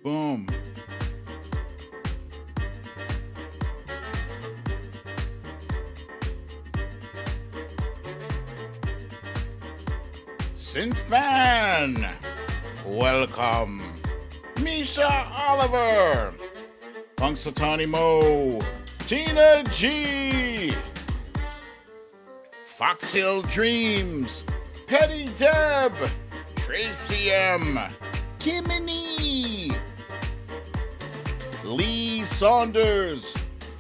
Boom. Synth Fan, welcome. Misha Oliver, Punxsutawney Mo, Tina G, Fox Hill Dreams, Petty Deb, Tracy M, Kimini, Lee Saunders,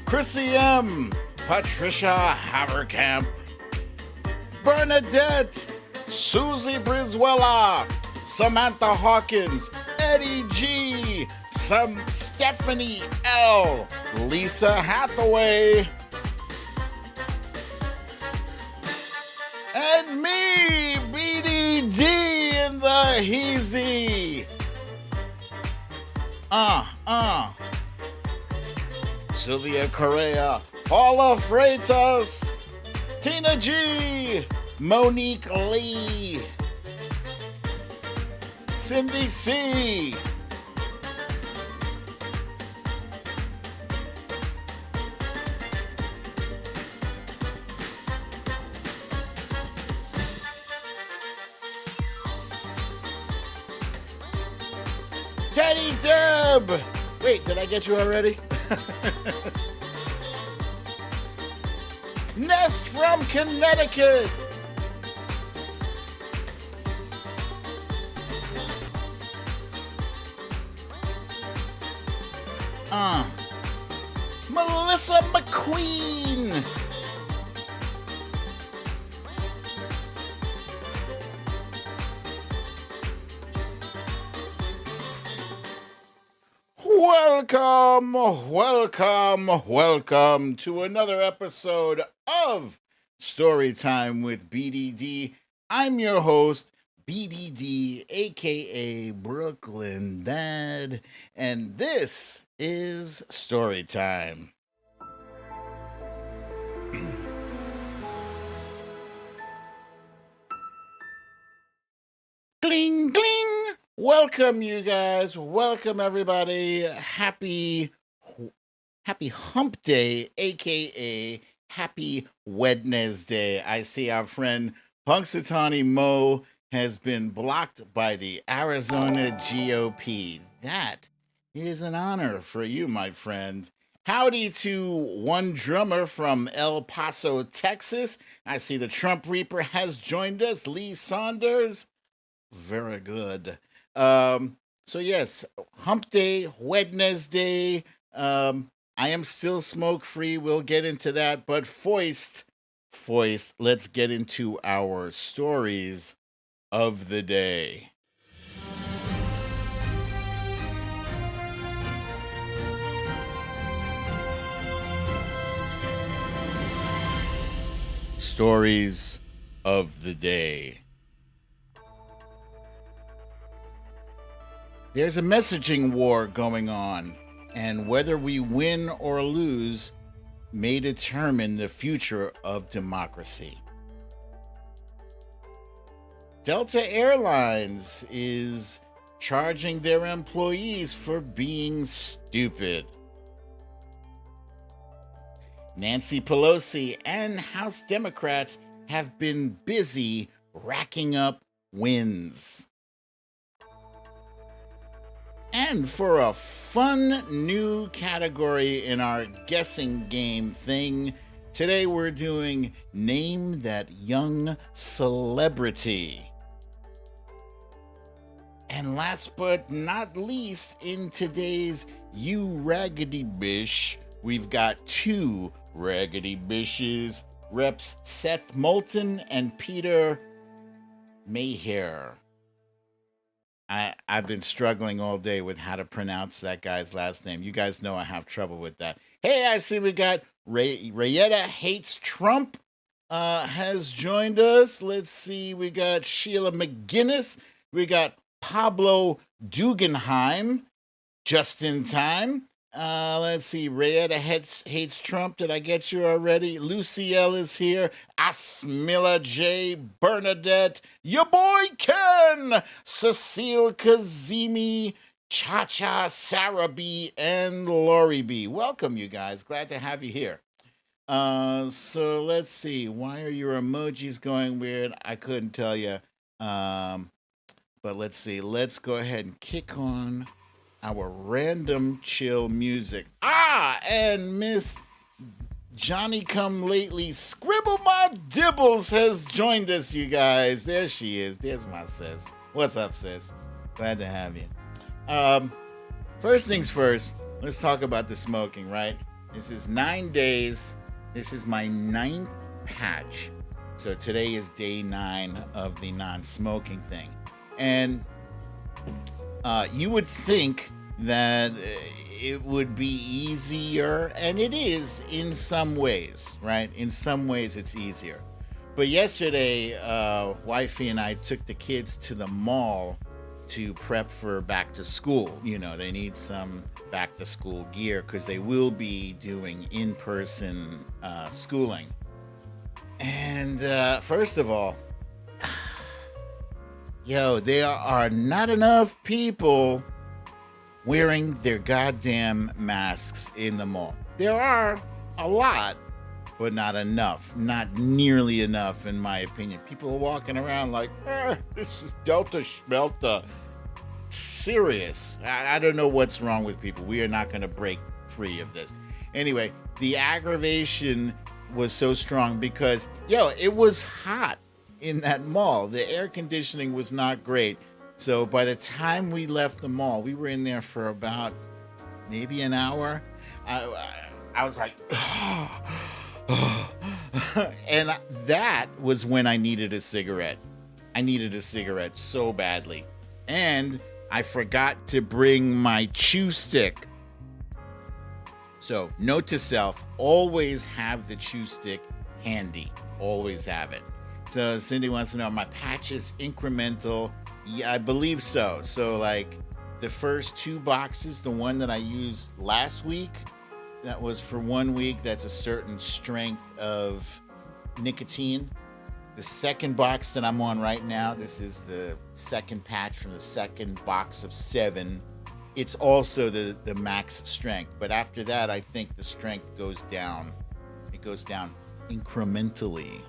Chrissy M, Patricia Haverkamp, Bernadette, Susie Brizuela, Samantha Hawkins, Eddie G, Stephanie L, Lisa Hathaway, and me, BDD in the Heezy. Sylvia Correa, Paula Freitas, Tina G, Monique Lee, Cindy C, Petty Deb. Wait, did I get you already? Nest from Connecticut. Melissa McQueen. Welcome to another episode of Storytime with BDD. I'm your host, BDD, aka Brooklyn Dad, and this is Storytime. Gling, gling! Welcome, you guys. Welcome, everybody. Happy Hump Day, aka Happy Wednesday. I see our friend Punxsutawney Mo has been blocked by the Arizona GOP. That is an honor for you, my friend. Howdy to one drummer from El Paso, Texas. I see the Trump Reaper has joined us, Lee Saunders. Very good. So yes, Hump Day, Wednesday. I am still smoke free. We'll get into that. But Foist, let's get into our stories of the day. Stories of the day. There's a messaging war going on, and whether we win or lose may determine the future of democracy. Delta Airlines is charging their employees for being stupid. Nancy Pelosi and House Democrats have been busy racking up wins. And for a fun new category in our guessing game thing, today we're doing Name That Young Celebrity. And last but not least, in today's You Raggedy Bish, we've got two Raggedy Bishes, Reps Seth Moulton and Peter Mayher. I've been struggling all day with how to pronounce that guy's last name. You guys know I have trouble with that. Hey, I see we got Rayetta Hates Trump has joined us. Let's see, we got Sheila McGinnis. We got Pablo Dugenheim, just in time. Let's see, Rayetta hates Trump. Did I get you already? Lucy L is here. Asmila J. Bernadette. Your boy Ken. Cecile Kazemi. Cha-Cha, Sarah B, and Lori B. Welcome, you guys. Glad to have you here. So let's see. Why are your emojis going weird? I couldn't tell you. Um, but let's see. Let's go ahead and kick on our random chill music. And Miss Johnny Come Lately Scribble My Dibbles has joined us, you guys. There she is. There's my sis. What's up, sis? Glad to have you. First things first, let's talk about the smoking, right? This is 9 days. This is my 9th patch. So today is day 9 of the non-smoking thing. And you would think that it would be easier, and it is in some ways, right? In some ways it's easier. But yesterday, wifey and I took the kids to the mall to prep for back to school. You know, they need some back to school gear because they will be doing in-person schooling. And first of all, there are not enough people wearing their goddamn masks in the mall. There are a lot, but not enough. Not nearly enough, in my opinion. People are walking around like, this is Delta Schmelta. Serious. I don't know what's wrong with people. We are not going to break free of this. Anyway, the aggravation was so strong because, it was hot in that mall. The air conditioning was not great. So by the time we left the mall, we were in there for about maybe an hour. I was like, and that was when I needed a cigarette. I needed a cigarette so badly. And I forgot to bring my chew stick. So note to self, always have the chew stick handy. Always have it. So Cindy wants to know, my patch is incremental. Yeah, I believe so. So like the first 2 boxes, the one that I used last week, that was for 1 week. That's a certain strength of nicotine. The second box that I'm on right now, this is the second patch from the second box of 7. It's also the max strength. But after that, I think the strength goes down. It goes down incrementally.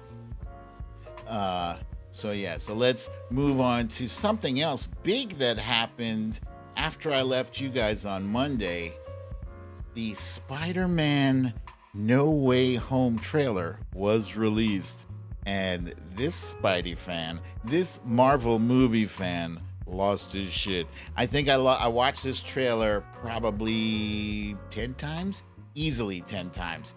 So let's move on to something else big that happened after I left you guys on Monday. The Spider-Man No Way Home trailer was released. And this Spidey fan, this Marvel movie fan, lost his shit. I think I watched this trailer probably 10 times, easily 10 times.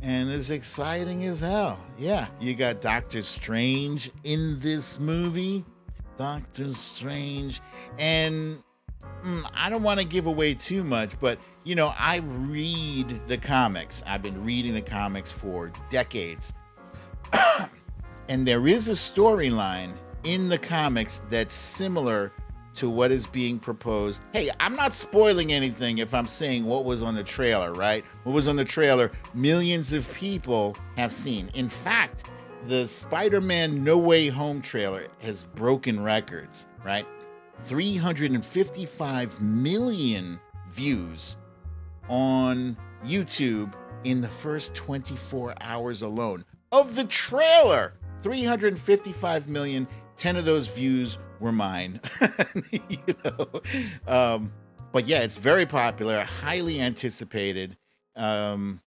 And it's exciting as hell. Yeah, you got Doctor Strange in this movie. Doctor Strange. And I don't want to give away too much, but, I read the comics. I've been reading the comics for decades. And there is a storyline in the comics that's similar to what is being proposed. Hey, I'm not spoiling anything if I'm saying what was on the trailer, right? What was on the trailer, millions of people have seen. In fact, the Spider-Man No Way Home trailer has broken records, right? 355 million views on YouTube in the first 24 hours alone of the trailer. 355 million, 10 of those views were mine. But yeah, it's very popular, highly anticipated. And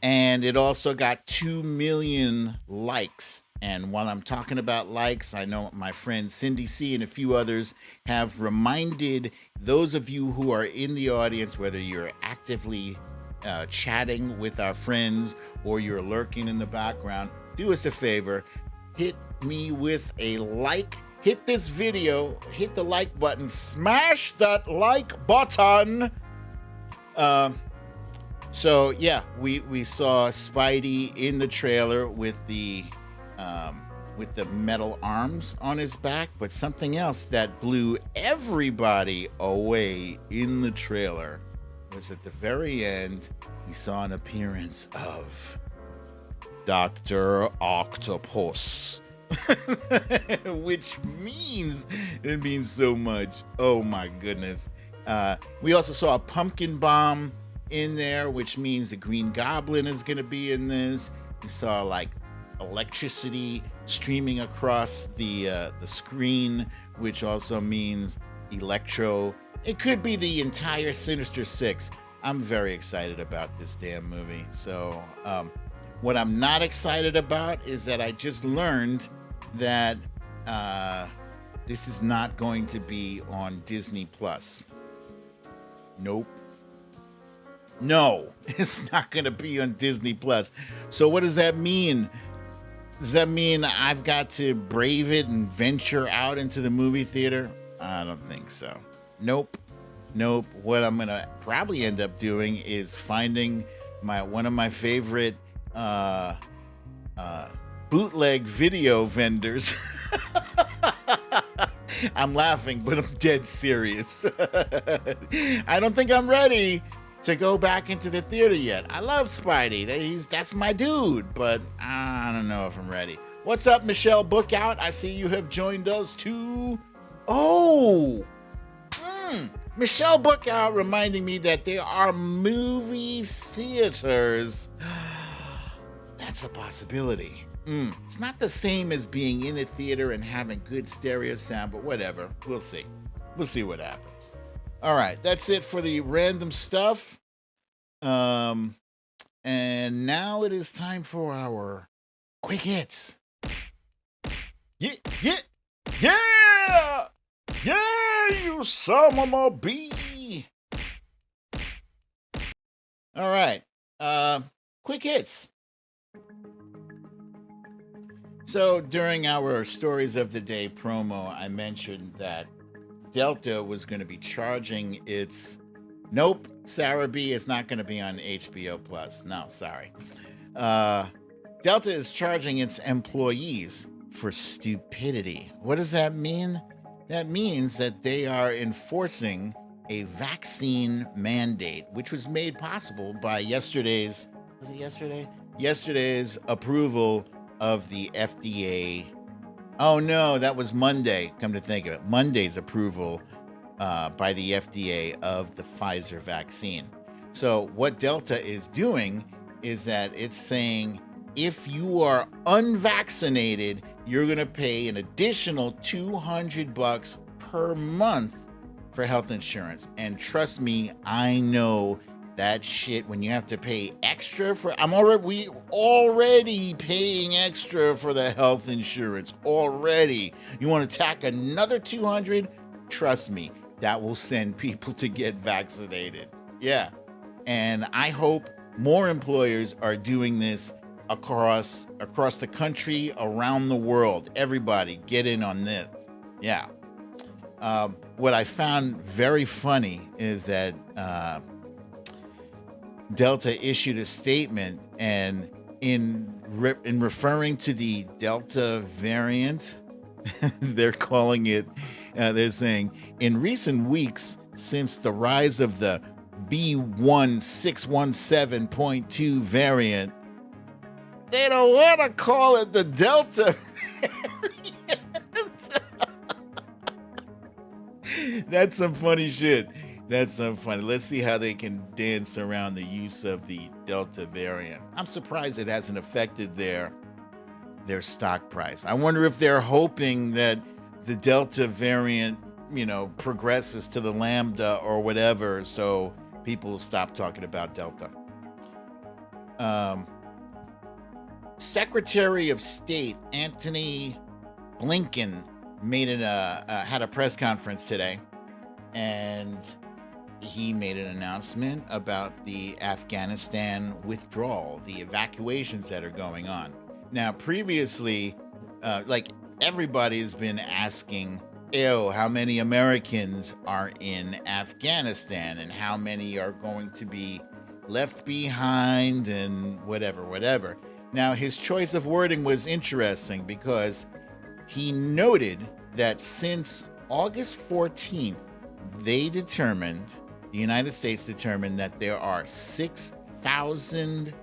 it also got 2 million likes. And while I'm talking about likes, I know my friend Cindy C and a few others have reminded those of you who are in the audience, whether you're actively chatting with our friends or you're lurking in the background, do us a favor, hit me with a like, hit this video, hit the like button, smash that like button. So yeah, we saw Spidey in the trailer with the metal arms on his back, but something else that blew everybody away in the trailer was at the very end, we saw an appearance of Dr. Octopus. which means it means so much. Oh my goodness. We also saw a pumpkin bomb in there, which means the Green Goblin is going to be in this. We saw like electricity streaming across the screen, which also means Electro. It could be the entire Sinister Six. I'm very excited about this damn movie. So, what I'm not excited about is that I just learned that this is not going to be on Disney Plus. Nope. No, it's not going to be on Disney Plus. So what does that mean? Does that mean I've got to brave it and venture out into the movie theater? I don't think so. Nope. What I'm going to probably end up doing is finding one of my favorite bootleg video vendors. I'm laughing, but I'm dead serious. I don't think I'm ready to go back into the theater yet. I love Spidey. That's my dude, but I don't know if I'm ready. What's up, Michelle Bookout? I see you have joined us too. Michelle Bookout reminding me that there are movie theaters. That's a possibility. It's not the same as being in a theater and having good stereo sound, but whatever. We'll see. We'll see what happens. All right, that's it for the random stuff. And now it is time for our quick hits. Yeah, you son of a bee. All right, quick hits. So during our Stories of the Day promo, I mentioned that Delta was going to be charging its... Nope, Sarah B, it's not going to be on HBO Plus. No, sorry. Delta is charging its employees for stupidity. What does that mean? That means that they are enforcing a vaccine mandate, which was made possible by yesterday's approval of the FDA. Oh no, that was Monday, come to think of it. Monday's approval by the FDA of the Pfizer vaccine. So what Delta is doing is that it's saying if you are unvaccinated, you're going to pay an additional $200 per month for health insurance. And trust me, I know that shit when you have to pay extra for... we already paying extra for the health insurance already. You want to tack another $200? Trust me, that will send people to get vaccinated. Yeah. And I hope more employers are doing this across the country, around the world. Everybody get in on this. Yeah. What I found very funny is that Delta issued a statement, and in referring to the Delta variant, they're calling it, they're saying, in recent weeks, since the rise of the B1617.2 variant, they don't want to call it the Delta variant. That's some funny shit. That's so funny. Let's see how they can dance around the use of the Delta variant. I'm surprised it hasn't affected their stock price. I wonder if they're hoping that the Delta variant, progresses to the Lambda or whatever, so people will stop talking about Delta. Secretary of State Antony Blinken had a press conference today, and he made an announcement about the Afghanistan withdrawal, the evacuations that are going on. Now, previously, everybody's been asking, how many Americans are in Afghanistan and how many are going to be left behind and whatever. Now, his choice of wording was interesting because he noted that since August 14th, the United States determined that there are 6,000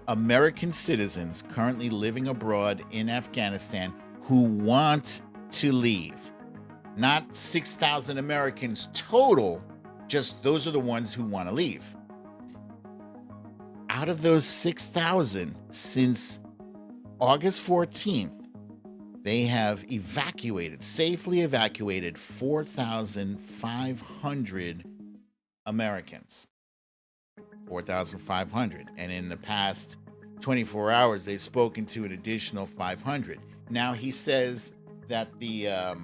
American citizens currently living abroad in Afghanistan who want to leave. Not 6,000 Americans total, just those are the ones who want to leave. Out of those 6,000, since August 14th, they have safely evacuated 4,500 Americans. 4,500. And in the past 24 hours, they've spoken to an additional 500. Now, he says that the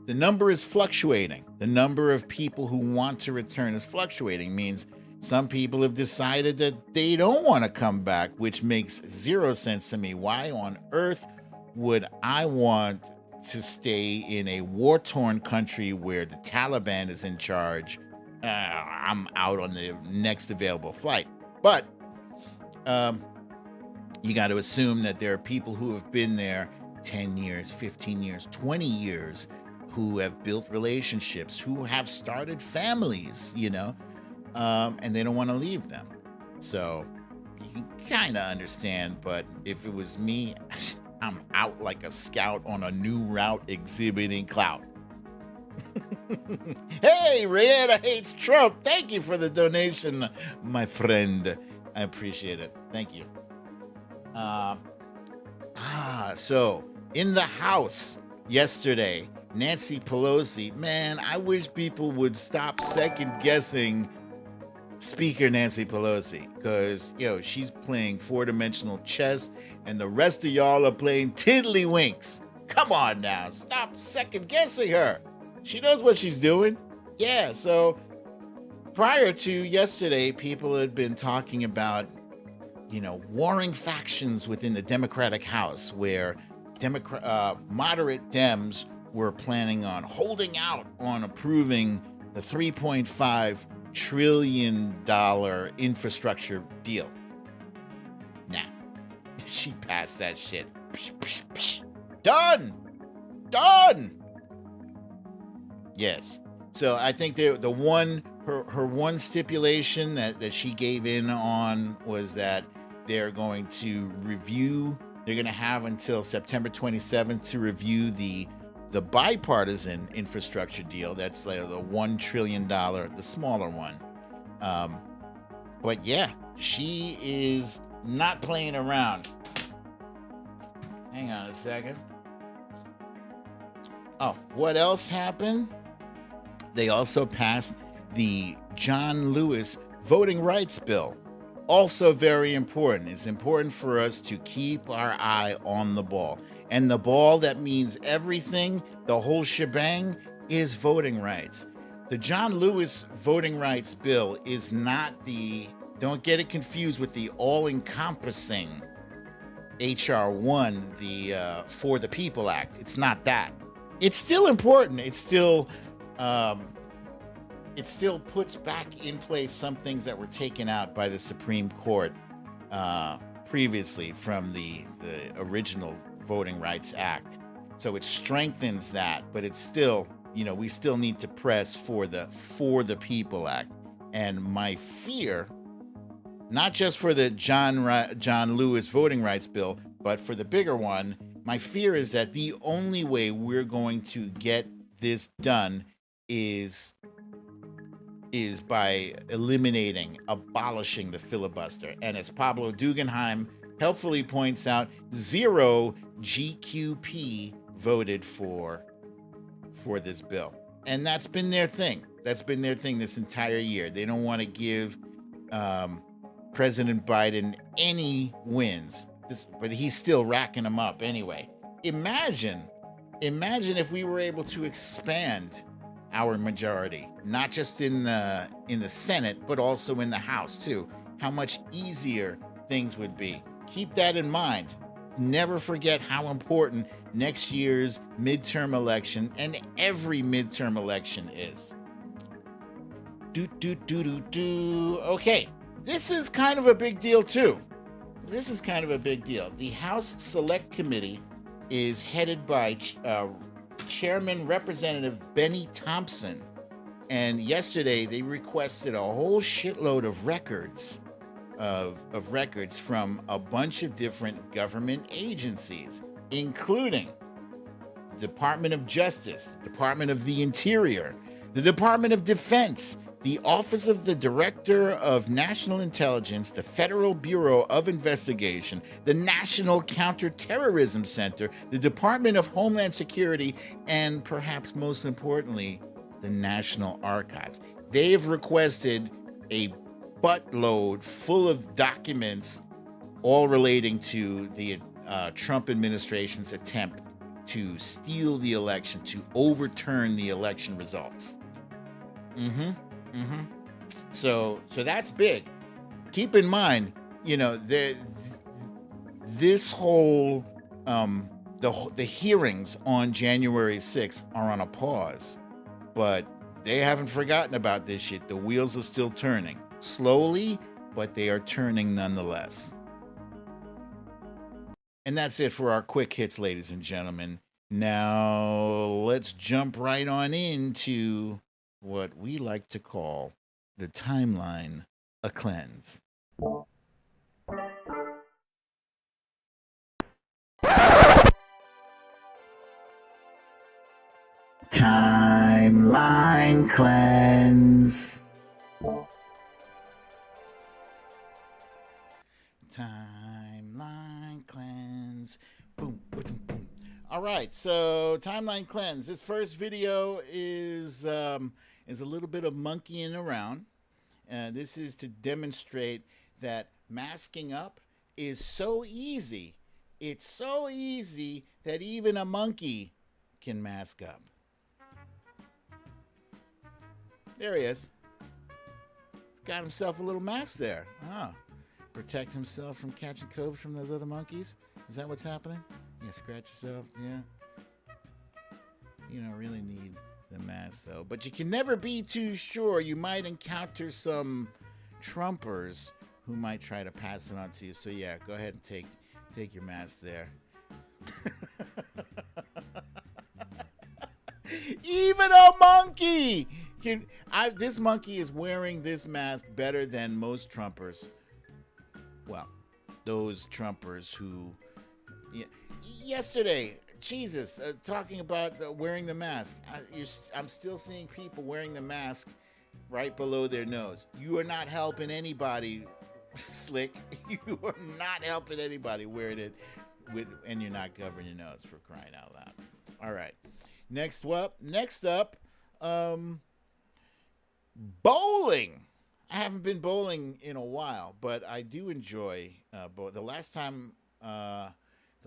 number is fluctuating. The number of people who want to return is fluctuating, means some people have decided that they don't want to come back, which makes zero sense to me. Why on earth would I want to stay in a war-torn country where the Taliban is in charge? I'm out on the next available flight. But you got to assume that there are people who have been there 10 years, 15 years, 20 years, who have built relationships, who have started families, and they don't want to leave them. So you can kind of understand, but if it was me, I'm out like a scout on a new route exhibiting clout. Hey, Rihanna hates Trump. Thank you for the donation, my friend. I appreciate it. Thank you. So in the House yesterday, Nancy Pelosi, man, I wish people would stop second guessing Speaker Nancy Pelosi, because, she's playing four-dimensional chess and the rest of y'all are playing tiddlywinks. Come on now, stop second guessing her. She knows what she's doing. Yeah, so prior to yesterday, people had been talking about, warring factions within the Democratic House, where moderate Dems were planning on holding out on approving the $3.5 trillion infrastructure deal. Nah, she passed that shit. Done. Yes. So I think her one stipulation that she gave in on was that they're going to have until September 27th to review the bipartisan infrastructure deal. That's like the $1 trillion, the smaller one. But yeah, she is not playing around. Hang on a second. Oh, what else happened? They also passed the John Lewis voting rights bill. Also very important. It's important for us to keep our eye on the ball. And the ball that means everything, the whole shebang, is voting rights. The John Lewis voting rights bill is not don't get it confused with the all-encompassing H.R. 1, the For the People Act. It's not that. It's still important. It still puts back in place some things that were taken out by the Supreme Court previously from the original Voting Rights Act. So it strengthens that, but it's still, we still need to press for the People Act. And my fear, not just for the John Lewis voting rights bill, but for the bigger one, my fear is that the only way we're going to get this done is by abolishing the filibuster. And as Pablo Guggenheim helpfully points out, 0 GQP voted for this bill. And that's been their thing. That's been their thing this entire year. They don't want to give President Biden any wins, but he's still racking them up anyway. Imagine if we were able to expand our majority, not just in the Senate, but also in the House too. How much easier things would be. Keep that in mind. Never forget how important next year's midterm election and every midterm election is. Okay, this is kind of a big deal too. The House Select Committee is headed by Chairman Representative Benny Thompson. And yesterday they requested a whole shitload of records from a bunch of different government agencies, including Department of Justice, the Department of the Interior, the Department of Defense, the Office of the Director of National Intelligence, the Federal Bureau of Investigation, the National Counterterrorism Center, the Department of Homeland Security, and perhaps most importantly, the National Archives. They've requested a buttload full of documents all relating to the Trump administration's attempt to steal the election, to overturn the election results. So that's big. Keep in mind, this whole the hearings on January 6th are on a pause, but they haven't forgotten about this shit. The wheels are still turning slowly, but they are turning nonetheless. And that's it for our quick hits, ladies and gentlemen. Now let's jump right on into what we like to call the timeline a cleanse. Timeline cleanse. Timeline cleanse. Boom, boom, boom. All right, so timeline cleanse. This first video is a little bit of monkeying around. This is to demonstrate that masking up is so easy. It's so easy that even a monkey can mask up. There he is. He's got himself a little mask there. Protect himself from catching COVID from those other monkeys. Is that what's happening? Yeah, scratch yourself. Yeah. You don't really need the mask though, but you can never be too sure. You might encounter some Trumpers who might try to pass it on to you. So yeah, go ahead and take your mask there. Even a monkey can. This monkey is wearing this mask better than most Trumpers. Well, those Trumpers who yesterday, Jesus, talking about wearing the mask. I'm still seeing people wearing the mask right below their nose. You are not helping anybody, Slick. You are not helping anybody wearing it and you're not covering your nose, for crying out loud. All right. Next up, bowling. I haven't been bowling in a while, but I do enjoy bowling. The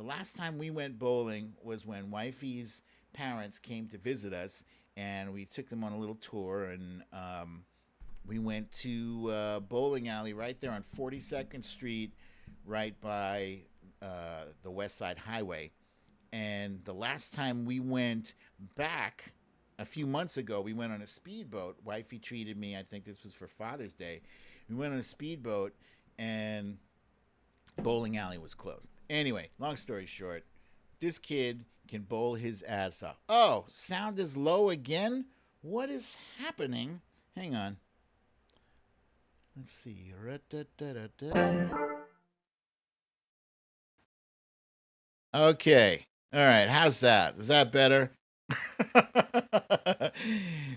last time we went bowling was when Wifey's parents came to visit us, and we took them on a little tour, and we went to a bowling alley right there on 42nd Street, right by the West Side Highway. And the last time we went back, a few months ago, we went on a speedboat. Wifey treated me, I think this was for Father's Day. We went on a speedboat, and bowling alley was closed. Anyway, long story short, this kid can bowl his ass off. Oh, sound is low again? What is happening? Hang on. Let's see. Okay. All right. How's that? Is that better?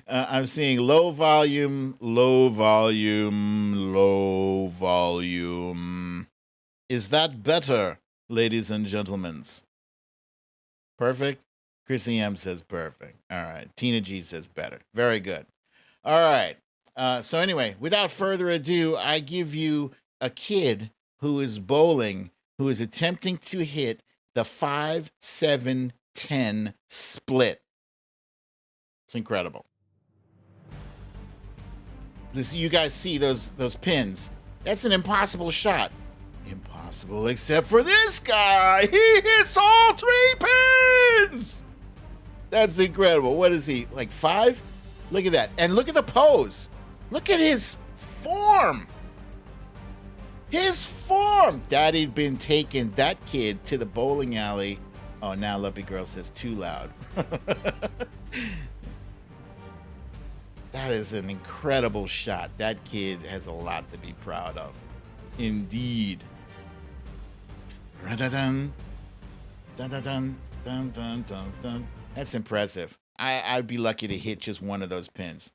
I'm seeing low volume, low volume, low volume. Is that better, ladies and gentlemen? Perfect? Chrissy M says perfect. All right. Tina G says better. Very good. All right. So anyway, without further ado, I give you a kid who is bowling, who is attempting to hit the 5-7-10 split. It's incredible. You guys see those pins? That's an impossible shot. Impossible except for this guy. He hits all 3 pins. That's incredible. What is he, like 5? Look at that. And look at the pose. Look at his form. His form. Daddy'd been taking that kid to the bowling alley. Oh, now Lumpy Girl says too loud. That is an incredible shot. That kid has a lot to be proud of. Indeed. Da-da-dun. Da-da-dun. Dun, dun, dun, dun. That's impressive. I'd be lucky to hit just one of those pins.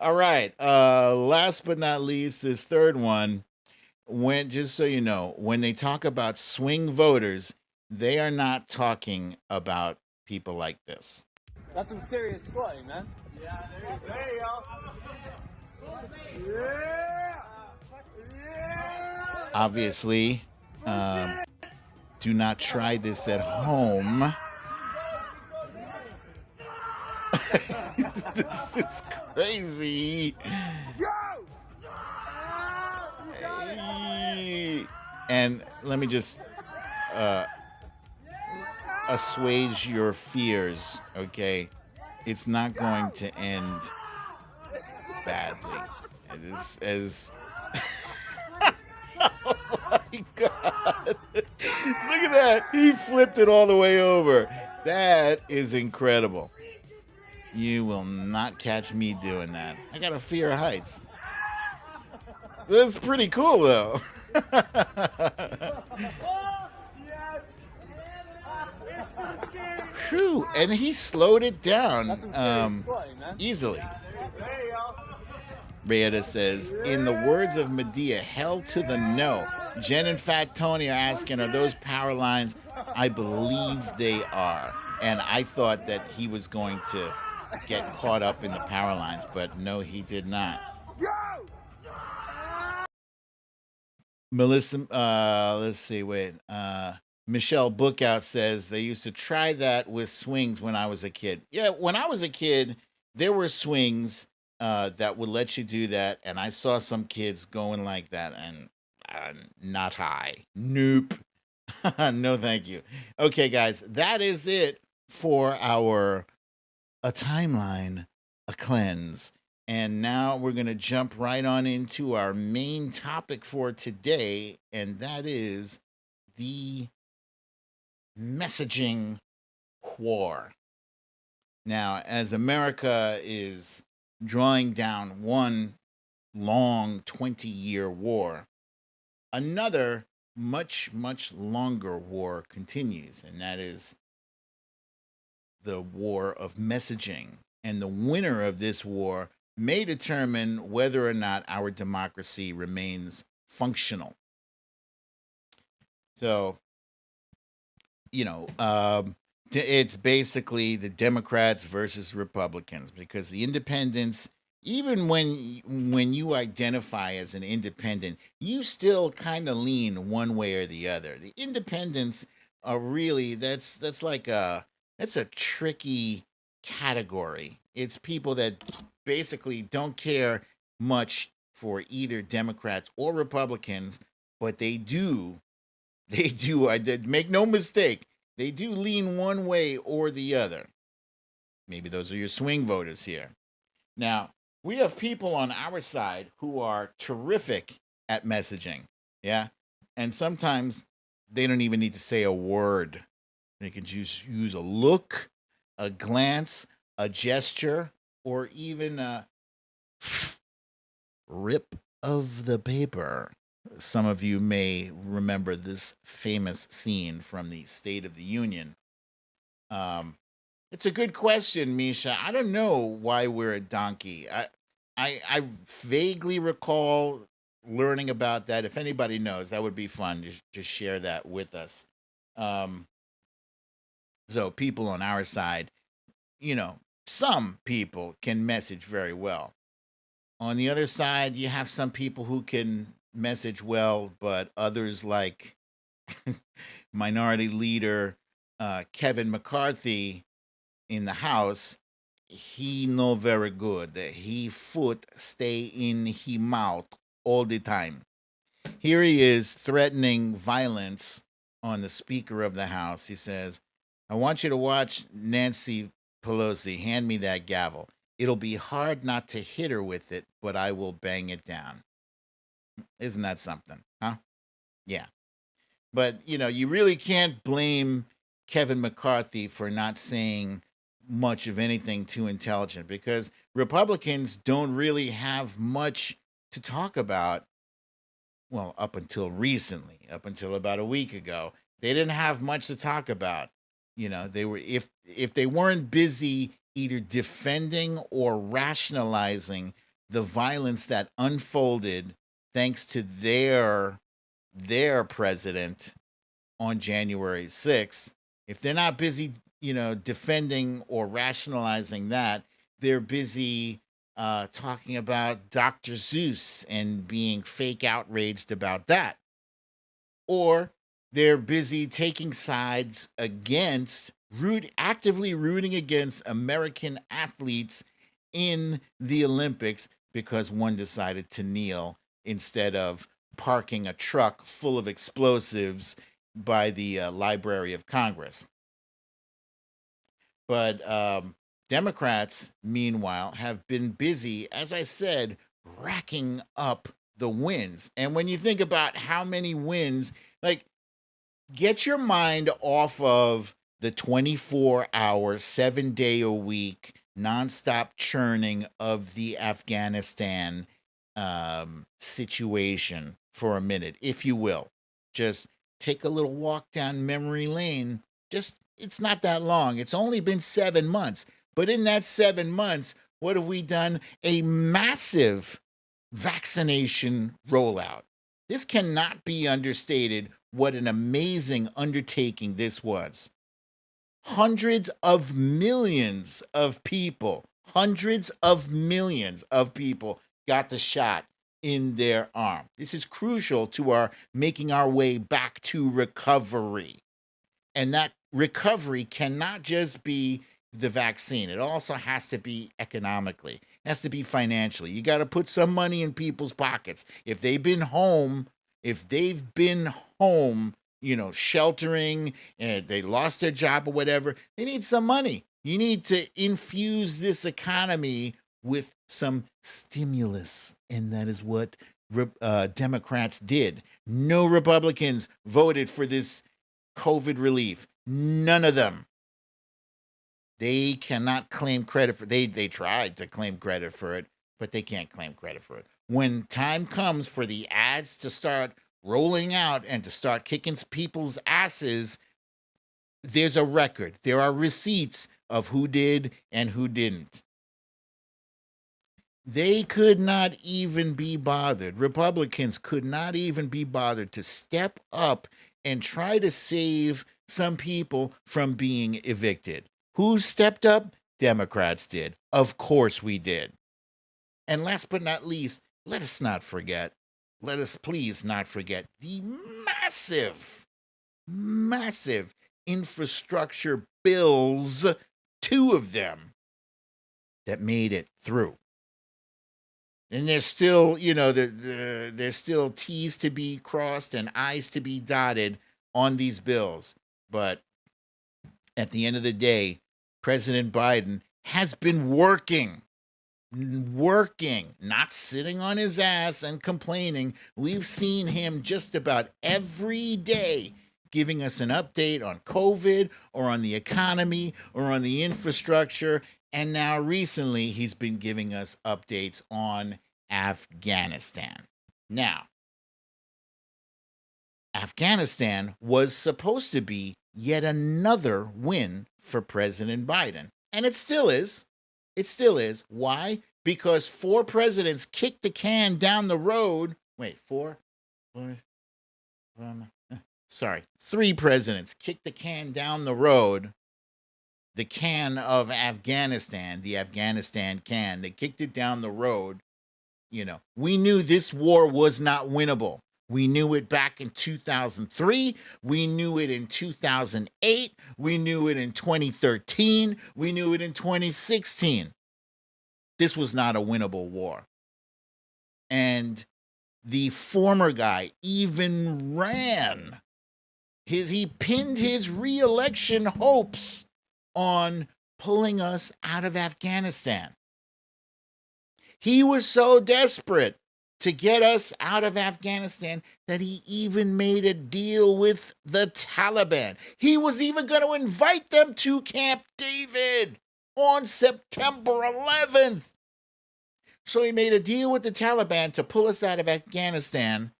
All right. Last but not least, this third one. Just so you know, when they talk about swing voters, they are not talking about people like this. That's some serious squatting, man. Yeah, there you go. Yeah! Yeah! Obviously, do not try this at home. This is crazy. And let me just assuage your fears, okay? It's not going to end badly. As oh my God. Look at that. He flipped it all the way over. That is incredible. You will not catch me doing that. I got a fear of heights. That's pretty cool, though. Whew. And he slowed it down easily. Raggedy says, in the words of Medea, hell to the no. Jen and Fat Tony are asking, are those power lines? I believe they are. And I thought that he was going to get caught up in the power lines, but no, he did not. Melissa, let's see, Michelle Bookout says they used to try that with swings when I was a kid. Yeah, when I was a kid, there were swings that would let you do that, and I saw some kids going like that, and not high. Nope. No, thank you. Okay, guys, that is it for a timeline, a cleanse. And now we're going to jump right on into our main topic for today, and that is the messaging war. Now, as America is drawing down one long 20-year war, another much, much longer war continues, and that is the war of messaging. And the winner of this war may determine whether or not our democracy remains functional. So, it's basically the Democrats versus Republicans, because the independents, even when you identify as an independent, you still kind of lean one way or the other. The independents are really that's a tricky category. It's people that basically don't care much for either Democrats or Republicans, but they do, I did make no mistake, they do lean one way or the other. Maybe those are your swing voters here. Now, we have people on our side who are terrific at messaging, yeah? And sometimes they don't even need to say a word. They can just use a look, a glance, a gesture, or even a rip of the paper. Some of you may remember this famous scene from the State of the Union. It's a good question, Misha. I don't know why we're a donkey. I vaguely recall learning about that. If anybody knows, that would be fun to share that with us. So people on our side, some people can message very well. On the other side, you have some people who can message well, but others like Minority Leader Kevin McCarthy in the House, he no very good. He foot stay in he mouth all the time. Here he is threatening violence on the Speaker of the House. He says, I want you to watch Nancy Pelosi. Hand me that gavel. It'll be hard not to hit her with it, but I will bang it down. Isn't that something, huh? Yeah. But, you really can't blame Kevin McCarthy for not saying much of anything too intelligent, because Republicans don't really have much to talk about. Well, up until recently, up until about a week ago. They didn't have much to talk about. They were if they weren't busy either defending or rationalizing the violence that unfolded thanks to their president on January 6th. If they're not busy, defending or rationalizing that, they're busy talking about Dr. Seuss and being fake outraged about that. Or they're busy taking sides against, actively rooting against American athletes in the Olympics because one decided to kneel instead of parking a truck full of explosives by the Library of Congress. But Democrats, meanwhile, have been busy, as I said, racking up the wins. And when you think about how many wins, like, get your mind off of the 24-hour, 7-day-a-week, nonstop churning of the Afghanistan situation for a minute, if you will. Just take a little walk down memory lane. It's not that long. It's only been 7 months. But in that 7 months, what have we done? A massive vaccination rollout. This cannot be understated what an amazing undertaking this was. Hundreds of millions of people got the shot in their arm. This is crucial to our making our way back to recovery. And that recovery cannot just be the vaccine. It also has to be economically. It has to be financially. You got to put some money in people's pockets. If they've been home, sheltering, and they lost their job or whatever, they need some money. You need to infuse this economy with some stimulus. And that is what Democrats did. No Republicans voted for this COVID relief. None of them. They cannot claim credit for they tried to claim credit for it, but they can't claim credit for it. When time comes for the ads to start rolling out and to start kicking people's asses, there's a record. There are receipts of who did and who didn't. They could not even be bothered. Republicans could not even be bothered to step up and try to save some people from being evicted. Who stepped up? Democrats did. Of course we did. And last but not least, let us please not forget the massive infrastructure bills, 2 of them, that made it through. And there's still, there's still T's to be crossed and I's to be dotted on these bills. But at the end of the day, President Biden has been working, not sitting on his ass and complaining. We've seen him just about every day giving us an update on COVID or on the economy or on the infrastructure. And now recently, he's been giving us updates on Afghanistan. Now, Afghanistan was supposed to be yet another win for President Biden. And it still is. Why? Because 4 presidents kicked the can down the road. Wait, 3 presidents kicked the can down the road. The can of Afghanistan, the Afghanistan can. They kicked it down the road. We knew this war was not winnable. We knew it back in 2003. We knew it in 2008. We knew it in 2013. We knew it in 2016. This was not a winnable war. And the former guy even ran. He pinned his re-election hopes on pulling us out of Afghanistan. He was so desperate to get us out of Afghanistan that he even made a deal with the Taliban. He was even going to invite them to Camp David on September 11th. So he made a deal with the Taliban to pull us out of Afghanistan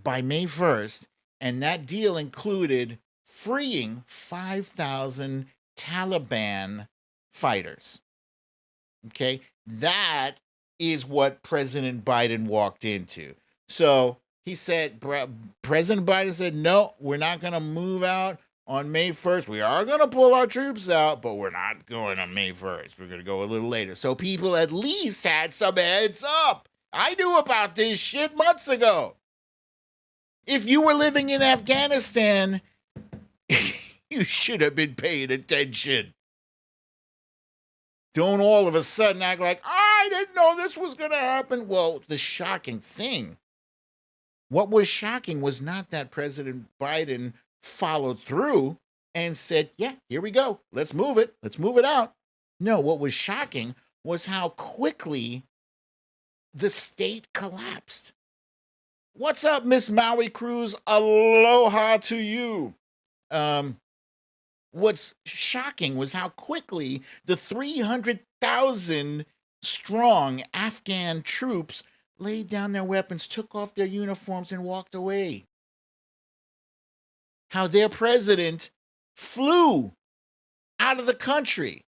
by May 1st. And that deal included freeing 5,000 Taliban fighters. Okay, that is what President Biden walked into. So he said, President Biden said, no, we're not going to move out on May 1st. We are going to pull our troops out, but we're not going on May 1st. We're going to go a little later. So people at least had some heads up. I knew about this shit months ago. If you were living in Afghanistan, you should have been paying attention. Don't all of a sudden act like, I didn't know this was going to happen. Well, the shocking thing, what was shocking was not that President Biden followed through and said, yeah, here we go. Let's move it. Let's move it out. No, what was shocking was how quickly the state collapsed. What's up, Miss Maui Cruz? Aloha to you. What's shocking was how quickly the 300,000 strong Afghan troops laid down their weapons, took off their uniforms, and walked away. How their president flew out of the country.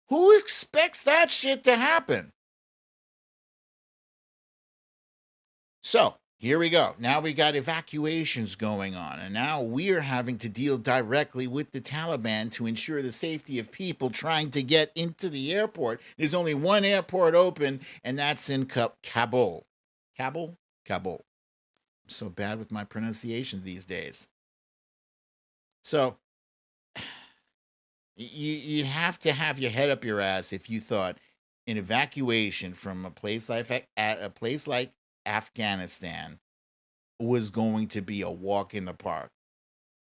Who expects that shit to happen? So, here we go. Now we got evacuations going on, and now we're having to deal directly with the Taliban to ensure the safety of people trying to get into the airport. There's only one airport open, and that's in Kabul. Kabul? Kabul. I'm so bad with my pronunciation these days. So, you'd have to have your head up your ass if you thought an evacuation from a place like Afghanistan was going to be a walk in the park.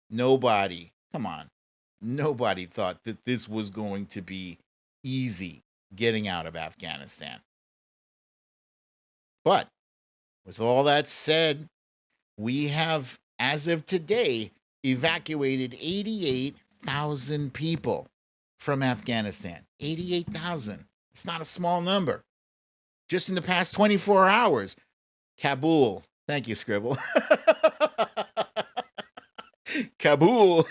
Nobody thought that this was going to be easy getting out of Afghanistan. But with all that said, we have, as of today, evacuated 88,000 people from Afghanistan. 88,000. It's not a small number. Just in the past 24 hours, Kabul. Thank you, Scribble. Kabul.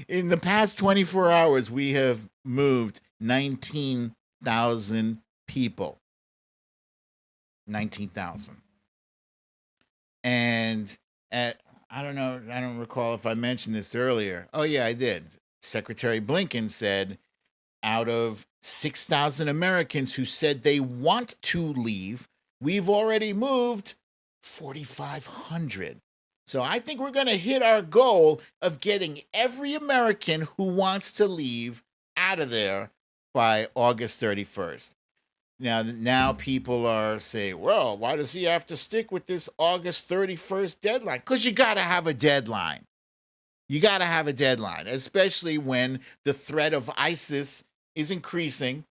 In the past 24 hours, we have moved 19,000 people. 19,000. And I don't recall if I mentioned this earlier. Oh, yeah, I did. Secretary Blinken said out of 6,000 Americans who said they want to leave, we've already moved 4,500. So I think we're going to hit our goal of getting every American who wants to leave out of there by August 31st. Now people are saying, well, why does he have to stick with this August 31st deadline? Because you got to have a deadline. You got to have a deadline, especially when the threat of ISIS is increasing.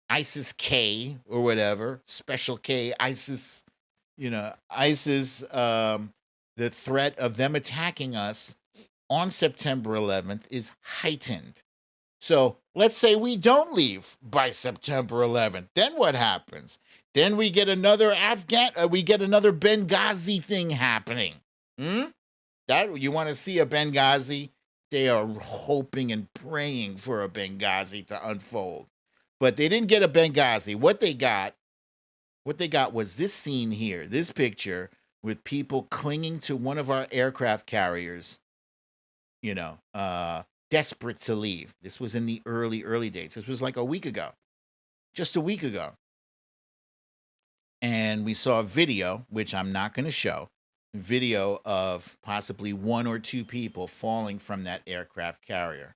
ISIS-K or whatever, Special K, ISIS, the threat of them attacking us on September 11th is heightened. So let's say we don't leave by September 11th. Then what happens? Then we get another Benghazi thing happening. That you want to see a Benghazi? They are hoping and praying for a Benghazi to unfold. But they didn't get a Benghazi. What they got was this scene here, this picture with people clinging to one of our aircraft carriers, desperate to leave. This was in the early days. This was like a week ago, just a week ago. And we saw a video, which I'm not going to show, video of possibly one or two people falling from that aircraft carrier.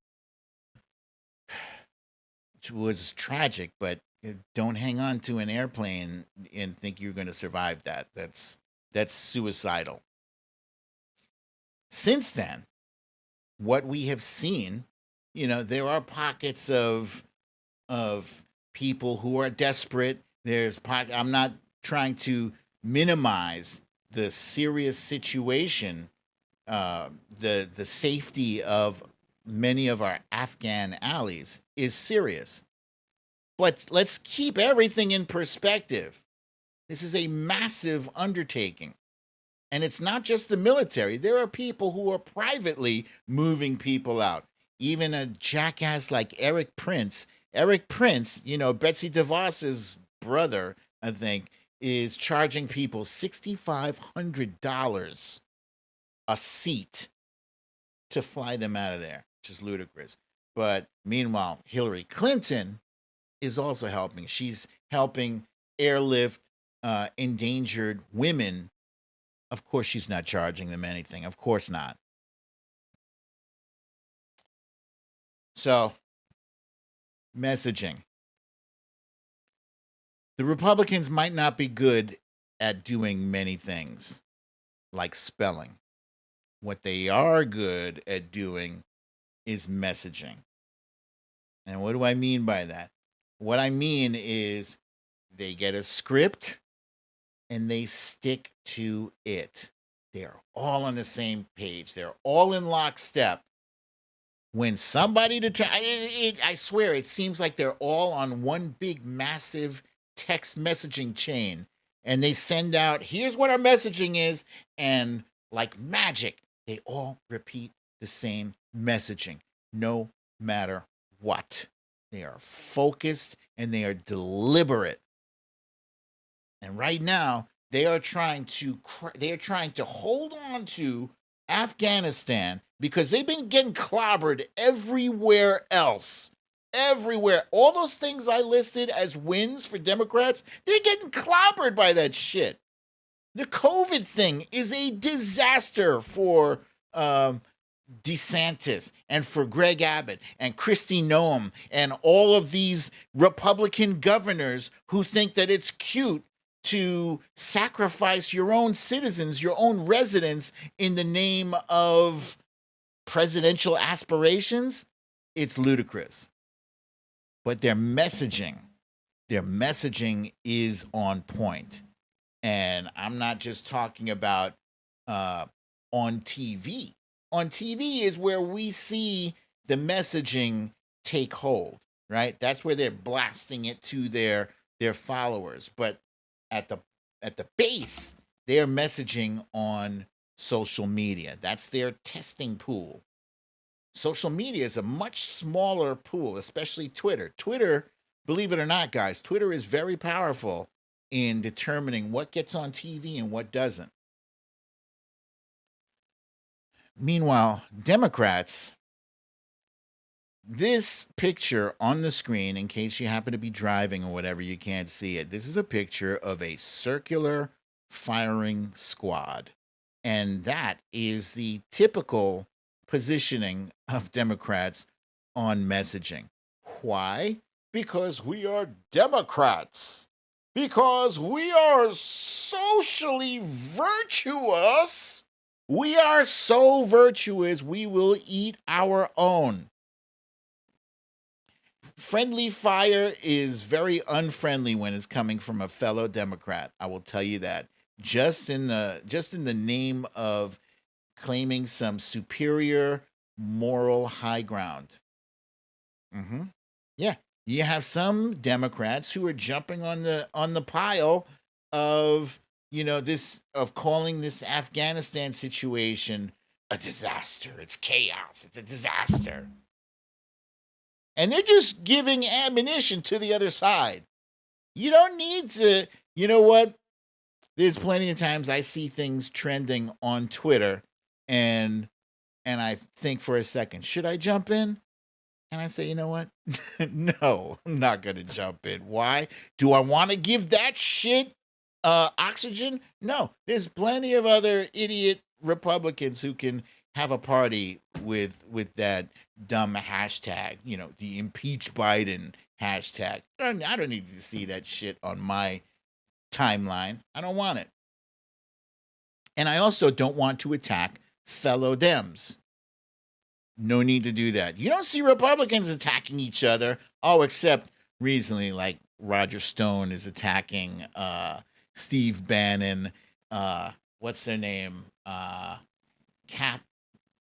Which was tragic, but don't hang on to an airplane and think you're going to survive that. That's suicidal. Since then, what we have seen, there are pockets of people who are desperate. I'm not trying to minimize the serious situation, the safety of many of our Afghan allies is serious. But let's keep everything in perspective. This is a massive undertaking. And it's not just the military. There are people who are privately moving people out. Even a jackass like Eric Prince. Eric Prince, Betsy DeVos's brother, I think, is charging people $6,500 a seat to fly them out of there, which is ludicrous. But meanwhile, Hillary Clinton is also helping. She's helping airlift endangered women. Of course, she's not charging them anything. Of course not. So, messaging. The Republicans might not be good at doing many things, like spelling. What they are good at doing is messaging. And what do I mean by that? What I mean is they get a script and they stick to it. They're all on the same page. They're all in lockstep. When somebody I swear, it seems like they're all on one big, massive text messaging chain. And they send out, here's what our messaging is. And like magic, they all repeat the same messaging, no matter what. They are focused and they are deliberate. And right now, they are trying to hold on to Afghanistan because they've been getting clobbered everywhere else. Everywhere. All those things I listed as wins for Democrats, they're getting clobbered by that shit. The COVID thing is a disaster for DeSantis and for Greg Abbott and Kristi Noem and all of these Republican governors who think that it's cute to sacrifice your own citizens, your own residents in the name of presidential aspirations. It's ludicrous. But their messaging is on point. And I'm not just talking about on TV. On TV is where we see the messaging take hold, right? That's where they're blasting it to their followers. But at the base, they're messaging on social media. That's their testing pool. Social media is a much smaller pool, especially Twitter. Twitter, believe it or not, guys, Twitter is very powerful in determining what gets on TV and what doesn't. Meanwhile, Democrats, this picture on the screen, in case you happen to be driving or whatever, you can't see it. This is a picture of a circular firing squad. And that is the typical positioning of Democrats on messaging. Why? Because we are Democrats. Because we are socially virtuous. We are so virtuous, we will eat our own. Friendly fire is very unfriendly when it's coming from a fellow Democrat. I will tell you that. Just in the name of claiming some superior moral high ground. Yeah, you have some Democrats who are jumping on the pile of calling this Afghanistan situation a disaster. It's chaos. It's a disaster. And they're just giving ammunition to the other side. You don't need to, you know what? There's plenty of times I see things trending on Twitter and I think for a second, should I jump in? And I say, you know what? No, I'm not going to jump in. Why? Do I want to give that shit oxygen? No, there's plenty of other idiot Republicans who can have a party with that dumb hashtag, the impeach Biden hashtag. I don't need to see that shit on my timeline. I don't want it. And I also don't want to attack fellow Dems. No need to do that. You don't see Republicans attacking each other. Oh, except recently, like Roger Stone is attacking Steve Bannon. What's their name?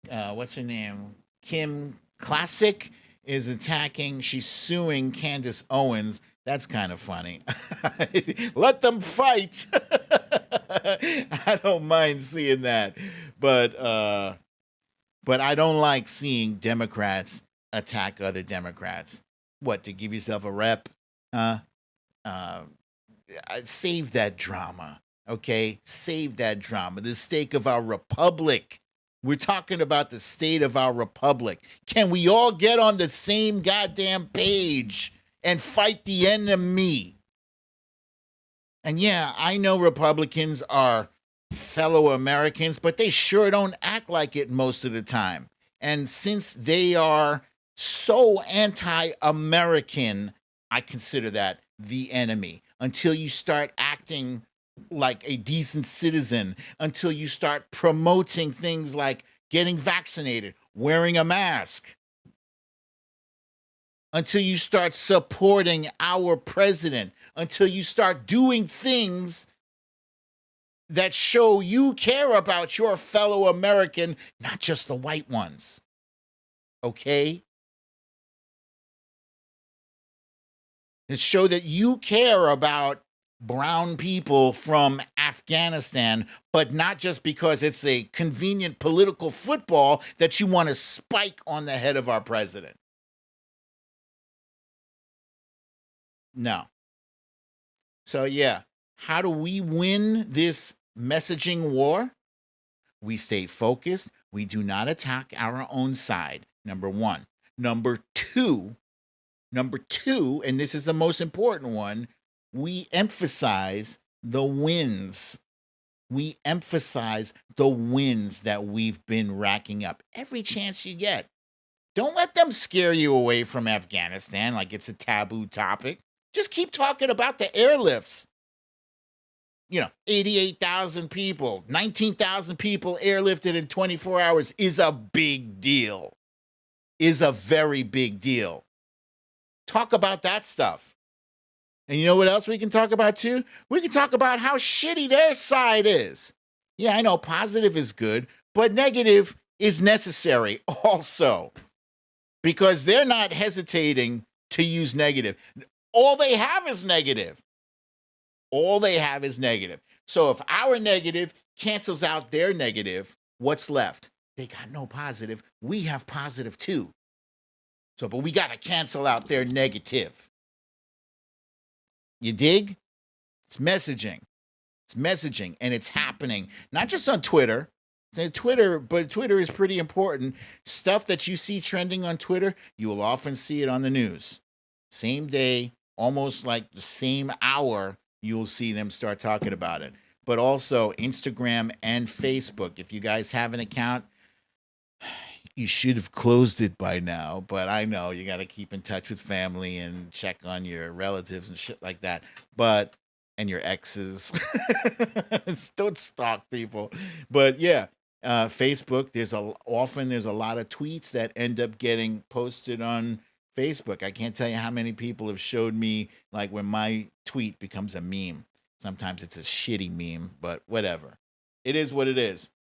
What's her name? Kim Classic is attacking. She's suing Candace Owens. That's kind of funny. Let them fight. I don't mind seeing that, but I don't like seeing Democrats attack other Democrats. What, to give yourself a rep? Uh, uh, save that drama, okay? Save that drama. The stake of our republic. We're talking about the state of our republic. Can we all get on the same goddamn page and fight the enemy? And yeah, I know Republicans are fellow Americans, but they sure don't act like it most of the time. And since they are so anti American, I consider that the enemy. Until you start acting like a decent citizen, until you start promoting things like getting vaccinated, wearing a mask, until you start supporting our president, until you start doing things that show you care about your fellow American, not just the white ones. Okay? It show that you care about brown people from Afghanistan, but not just because it's a convenient political football that you want to spike on the head of our president. No. So, yeah, how do we win this messaging war? We stay focused. We do not attack our own side, number one. Number two, and this is the most important one, we emphasize the wins. We emphasize the wins that we've been racking up every chance you get. Don't let them scare you away from Afghanistan like it's a taboo topic. Just keep talking about the airlifts. 88,000 people, 19,000 people airlifted in 24 hours is a big deal. Is a very big deal. Talk about that stuff. And you know what else we can talk about too? We can talk about how shitty their side is. Yeah, I know positive is good, but negative is necessary also. Because they're not hesitating to use negative. All they have is negative. All they have is negative. So if our negative cancels out their negative, what's left? They got no positive. We have positive too. So, but we got to cancel out their negative. You dig? It's messaging. It's messaging, and it's happening. Not just on Twitter. Twitter, but Twitter is pretty important. Stuff that you see trending on Twitter, you will often see it on the news. Same day, almost like the same hour, you'll see them start talking about it. But also Instagram and Facebook. If you guys have an account, you should have closed it by now. But I know you got to keep in touch with family and check on your relatives and shit like that. And your exes. Don't stalk people. But yeah, Facebook, there's a lot of tweets that end up getting posted on Facebook. I can't tell you how many people have showed me like when my tweet becomes a meme. Sometimes it's a shitty meme, but whatever. It is what it is.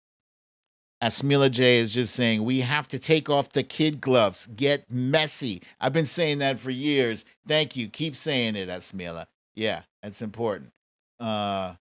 Asmila J is just saying, we have to take off the kid gloves. Get messy. I've been saying that for years. Thank you. Keep saying it, Asmila. Yeah, that's important. Gavin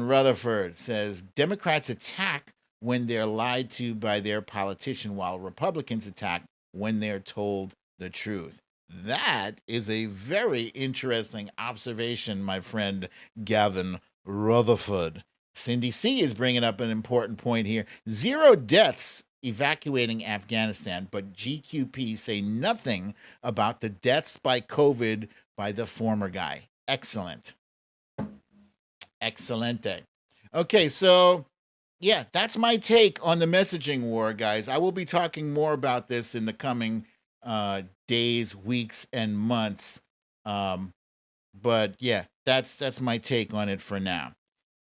Rutherford says, Democrats attack when they're lied to by their politician, while Republicans attack when they're told the truth. That is a very interesting observation, my friend Gavin Rutherford. Cindy C is bringing up an important point here. 0 deaths evacuating Afghanistan, but GQP say nothing about the deaths by COVID by the former guy. Excellent. Excelente. Okay, so yeah, that's my take on the messaging war, guys. I will be talking more about this in the coming days, weeks, and months. But yeah, that's my take on it for now.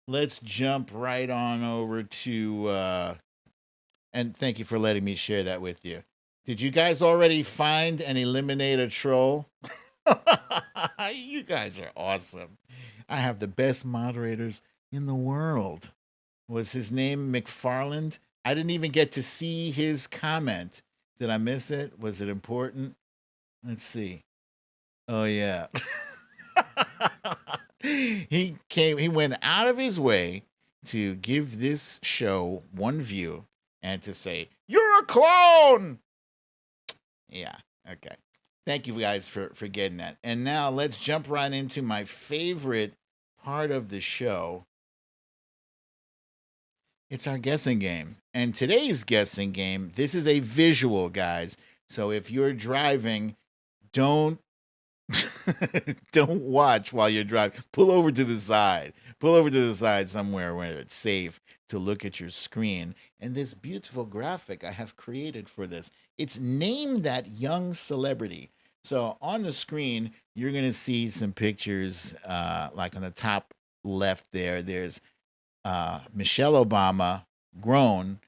Let's jump right on over to and thank you for letting me share that with you. Did you guys already find and eliminate a troll? You guys are awesome. I have the best moderators in the world. Was his name McFarland? I didn't even get to see his comment. Did I miss it? Was it important? Let's see. Oh, yeah. He went out of his way to give this show one view and to say, "You're a clone." Yeah, okay. Thank you guys for getting that. And now let's jump right into my favorite part of the show. It's our guessing game. And today's guessing game, this is a visual, guys. So if you're driving, don't don't watch while you're driving. Pull over to the side. Pull over to the side somewhere where it's safe to look at your screen. And this beautiful graphic I have created for this. It's Name That Young Celebrity. So on the screen, you're going to see some pictures like on the top left there. There's Michelle Obama grown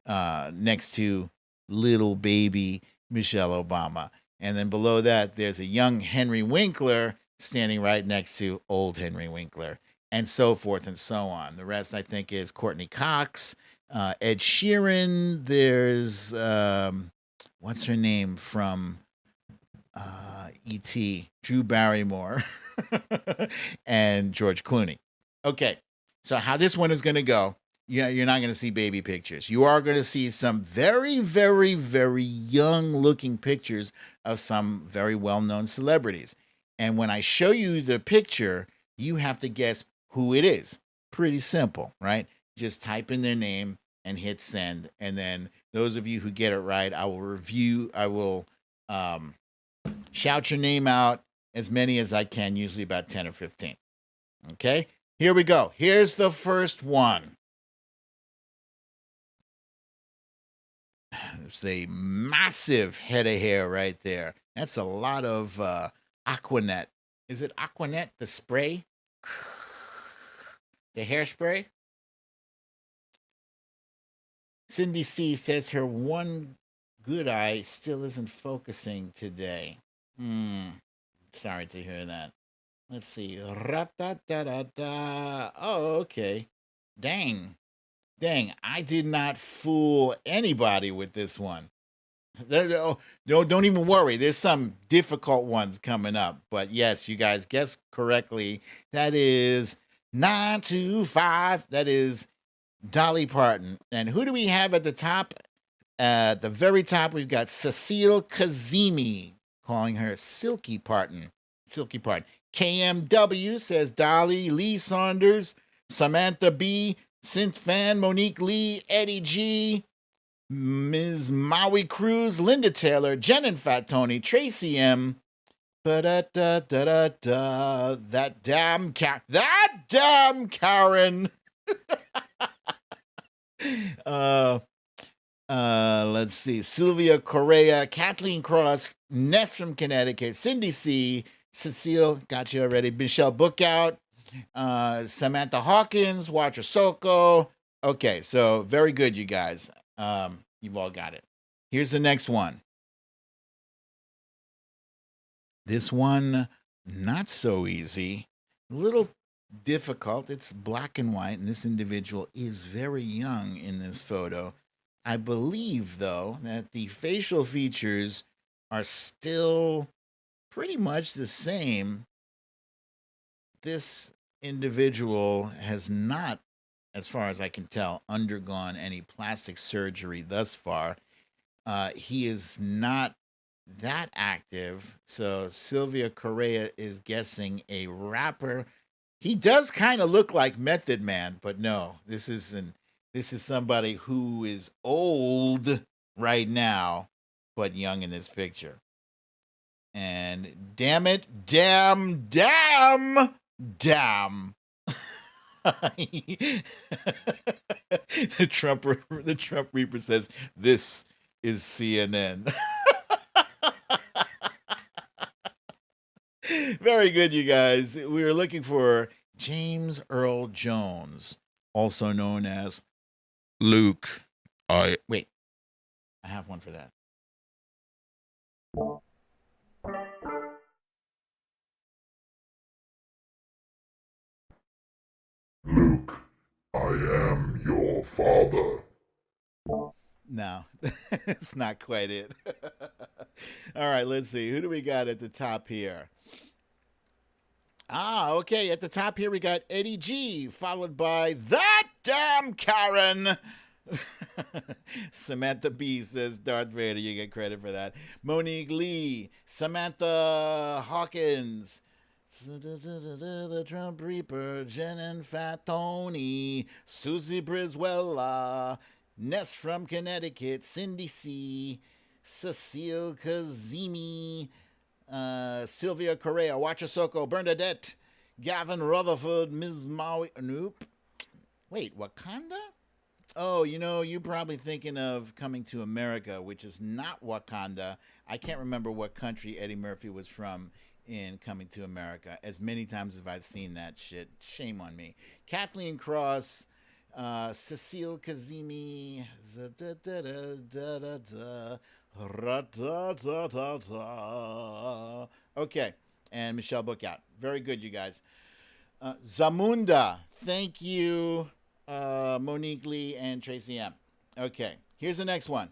next to little baby Michelle Obama. And then below that, there's a young Henry Winkler standing right next to old Henry Winkler, and so forth and so on. The rest, I think, is Courtney Cox, Ed Sheeran. There's, what's her name from E.T., Drew Barrymore, and George Clooney. Okay, so how this one is going to go, you're not going to see baby pictures. You are going to see some very, very, very young looking pictures of some very well-known celebrities. And when I show you the picture, you have to guess who it is. Pretty simple, right? Just type in their name and hit send. And then those of you who get it right, I will shout your name out, as many as I can, usually about 10 or 15. Okay, here we go. Here's the first one. There's a massive head of hair right there. That's a lot of Aquanet. Is it Aquanet, the spray? The hairspray? Cindy C says her one good eye still isn't focusing today. Sorry to hear that. Let's see. Ra-da-da-da-da. Oh, okay. Dang, I did not fool anybody with this one. Don't even worry. There's some difficult ones coming up. But yes, you guys guessed correctly. That is 925. That is Dolly Parton. And who do we have at the top? At the very top, we've got Cecile Kazemi, calling her Silky Parton. Silky Parton. KMW says Dolly, Lee Saunders, Samantha B, Synth Fan, Monique Lee, Eddie G, Ms. Maui Cruz, Linda Taylor, Jen and Fat Tony, Tracy M. Ba-da-da-da-da-da. That damn Karen. Let's see. Sylvia Correa, Kathleen Cross, Ness from Connecticut, Cindy C, Cecile, got you already, Michelle Bookout, Samantha Hawkins, Watcher Soko. Okay, so very good, you guys. You've all got it. Here's the next one. This one, not so easy. A little difficult. It's black and white, and this individual is very young in this photo. I believe, though, that the facial features are still pretty much the same. This individual has not, as far as I can tell, undergone any plastic surgery thus far. He is not that active. So Sylvia Correa is guessing a rapper. He does kind of look like Method Man, but no, this is somebody who is old right now, but young in this picture. And damn it, damn. The Trump Reaper says this is CNN. Very good, you guys. We were looking for James Earl Jones, also known as Luke. I have one for that. Luke, I am your father. No, it's not quite it. All right, let's see. Who do we got at the top here? Okay. At the top here, we got Eddie G, followed by That Damn Karen. Samantha B says Darth Vader. You get credit for that. Monique Lee, Samantha Hawkins, the Trump Reaper, Jen and Fat Tony, Susie Briswella, Ness from Connecticut, Cindy C, Cecile Kazimi, Sylvia Correa, Wachasoko, Bernadette, Gavin Rutherford, Ms. Maui. Nope. Wait, Wakanda? Oh, you're probably thinking of Coming to America, which is not Wakanda. I can't remember what country Eddie Murphy was from in Coming to America. As many times as I've seen that shit, shame on me. Kathleen Cross, Cecile Kazimi, okay, and Michelle Bookout. Very good, you guys. Zamunda, thank you, Monique Lee and Tracy M. Okay, here's the next one.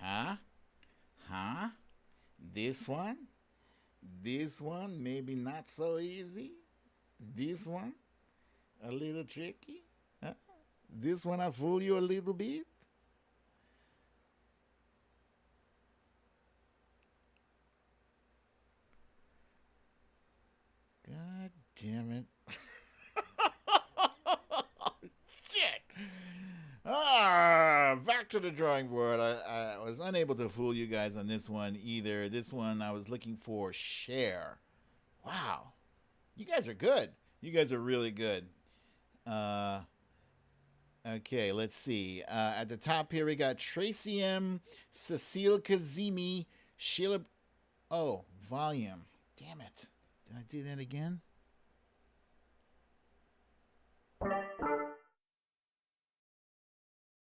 Huh? Huh? This one? This one, maybe not so easy. This one, a little tricky. Huh? This one, I fool you a little bit. God damn it. Shit. Back to the drawing board. I was unable to fool you guys on this one either. This one, I was looking for Cher. Wow. You guys are good. You guys are really good. Okay, let's see. At the top here, we got Tracy M, Cecile Kazimi, Sheila. Oh, volume. Damn it. Did I do that again?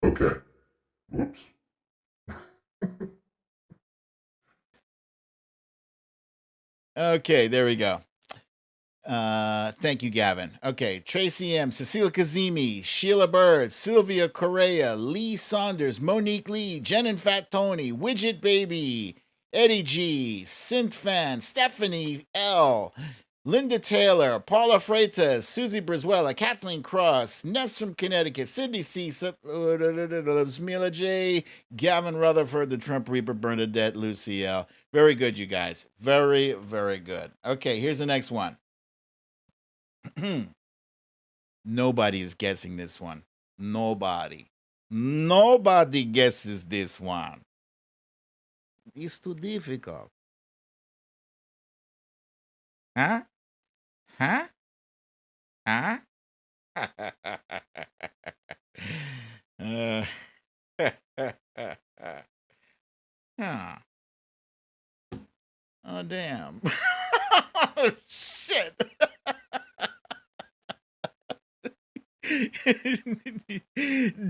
Okay. Whoops. Okay, there we go. Thank you, Gavin. Okay, Tracy M, Cecile Kazimi, Sheila Bird, Sylvia Correa, Lee Saunders, Monique Lee, Jen and Fat Tony, Widget Baby, Eddie G, Synth Fan, Stephanie L, Linda Taylor, Paula Freitas, Susie Briswella, Kathleen Cross, Ness from Connecticut, Cindy C, Smila J, Gavin Rutherford, the Trump Reaper, Bernadette, Lucy L. Very good, you guys. Very, very good. Okay, here's the next one. Nobody is guessing this one. Nobody. Nobody guesses this one. It's too difficult. Huh? Huh? Huh? uh, huh. Oh, damn. Oh, shit.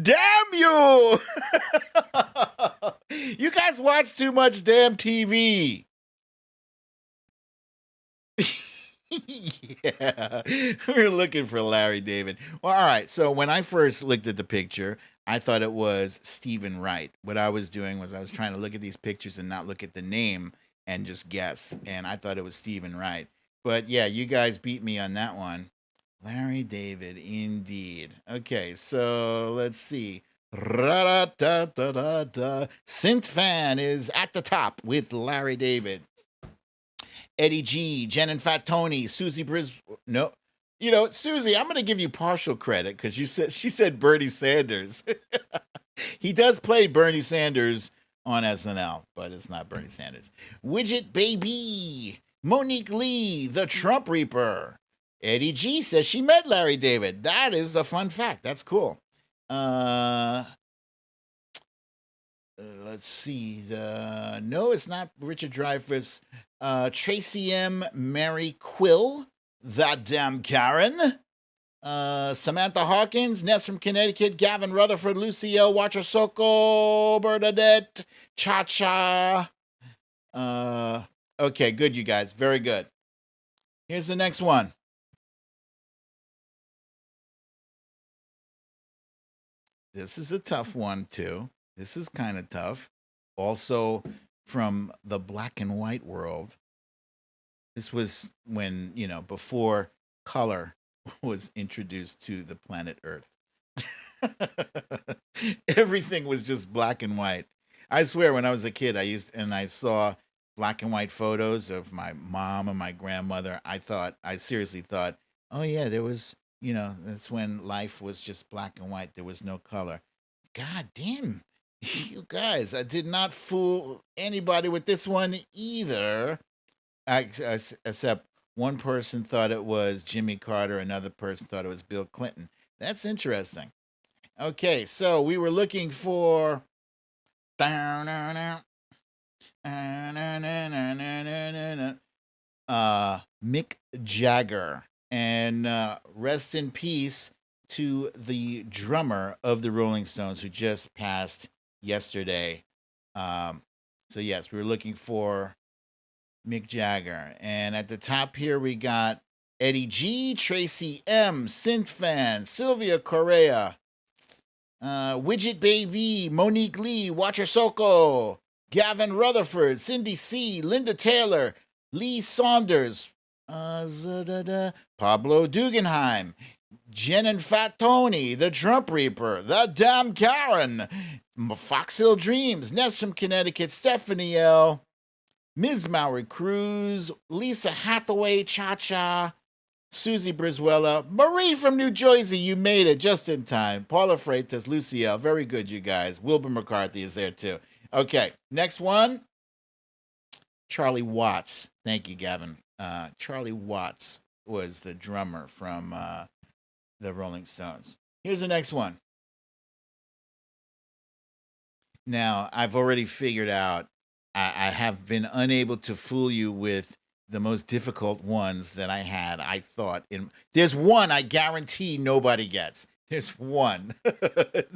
Damn you! You guys watch too much damn TV. Yeah, we're looking for Larry David. Well, all right. So when I first looked at the picture, I thought it was Stephen Wright. What I was doing was I was trying to look at these pictures and not look at the name and just guess. And I thought it was Stephen Wright. But yeah, you guys beat me on that one. Larry David, indeed. Okay, so let's see. Synth Fan is at the top with Larry David. Eddie G, Jen and Fat Tony, Susie No, Susie, I'm going to give you partial credit because she said Bernie Sanders. He does play Bernie Sanders on SNL, but it's not Bernie Sanders. Widget Baby, Monique Lee, the Trump Reaper. Eddie G says she met Larry David. That is a fun fact. That's cool. Let's see. No, it's not Richard Dreyfuss. Tracy M, Mary Quill, That Damn Karen. Samantha Hawkins, Ness from Connecticut, Gavin Rutherford, Lucy L, Watcher Soko, Bernadette, Cha Cha. Okay, good, you guys. Very good. Here's the next one. This is a tough one, too. This is kind of tough. Also from the black and white world. This was when, before color was introduced to the planet Earth. Everything was just black and white. I swear, when I was a kid, I saw black and white photos of my mom and my grandmother. I seriously thought, oh yeah, there was, that's when life was just black and white. There was no color. God damn, you guys, I did not fool anybody with this one either. Except one person thought it was Jimmy Carter, another person thought it was Bill Clinton. That's interesting. Okay, so we were looking for Mick Jagger, and rest in peace to the drummer of the Rolling Stones who just passed yesterday. So yes, we were looking for Mick Jagger. And at the top here, we got Eddie G, Tracy M, Synth Fan, Sylvia Correa, Widget Baby, Monique Lee, Watcher Soko, Gavin Rutherford, Cindy C, Linda Taylor, Lee Saunders, Pablo Dugenheim, Jen and Fat Tony, The Trump Reaper, The Damn Karen, Fox Hill Dreams, Ness from Connecticut, Stephanie L., Ms. Maury Cruz, Lisa Hathaway, Cha-Cha, Susie Brizuela, Marie from New Jersey, you made it just in time. Paula Freitas, Lucielle, very good, you guys. Wilbur McCarthy is there too. Okay, next one, Charlie Watts. Thank you, Gavin. Charlie Watts was the drummer from the Rolling Stones. Here's the next one. Now, I've already figured out I have been unable to fool you with the most difficult ones that I had. I thought there's one I guarantee nobody gets. There's one.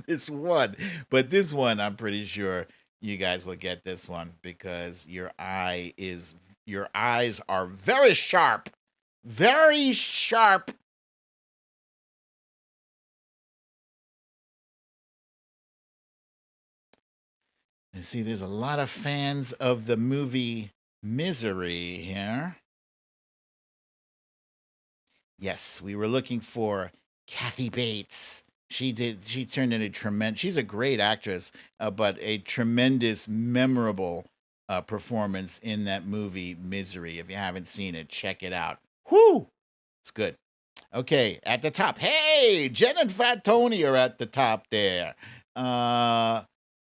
This one. But this one, I'm pretty sure you guys will get this one because your eyes are very sharp. Very sharp. And see, there's a lot of fans of the movie Misery here. Yes, we were looking for Kathy Bates. She turned in a tremendous, she's a great actress, but a tremendous, memorable performance in that movie Misery. If you haven't seen it, check it out. Whoo! It's good. Okay, at the top. Hey, Jen and Fat Tony are at the top there.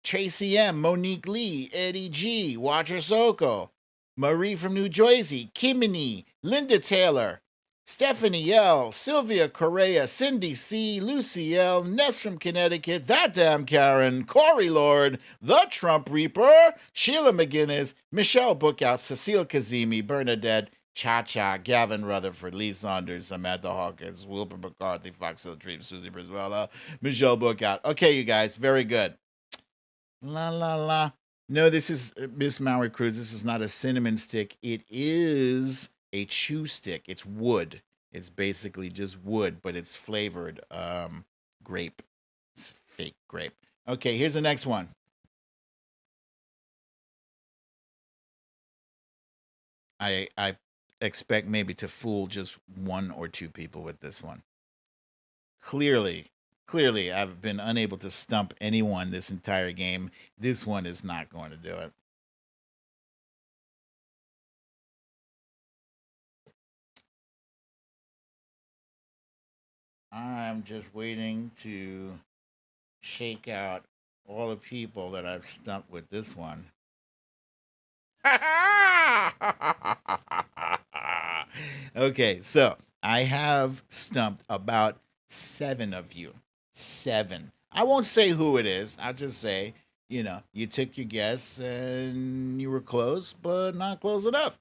Tracy M, Monique Lee, Eddie G, Watcher Soko, Marie from New Jersey, Kimini, Linda Taylor, Stephanie L, Sylvia Correa, Cindy C, Lucy L, Ness from Connecticut, That Damn Karen, Corey Lord, The Trump Reaper, Sheila McGinnis, Michelle Bookout, Cecile Kazemi, Bernadette, Cha-Cha, Gavin Rutherford, Lee Saunders, Samantha Hawkins, Wilbur McCarthy, Fox Hill Dreams, Susie Brizuela, Michelle Bookout. Okay, you guys, very good. La la la. No, this is Miss Maury Cruz. This is not a cinnamon stick. It is a chew stick. It's wood. It's basically just wood, but it's flavored grape. It's fake grape. Okay, here's the next one. I expect maybe to fool just one or two people with this one. Clearly, I've been unable to stump anyone this entire game. This one is not going to do it. I'm just waiting to shake out all the people that I've stumped with this one. Okay, so I have stumped about 7 of you. 7. I won't say who it is. I'll just say, you took your guess and you were close, but not close enough.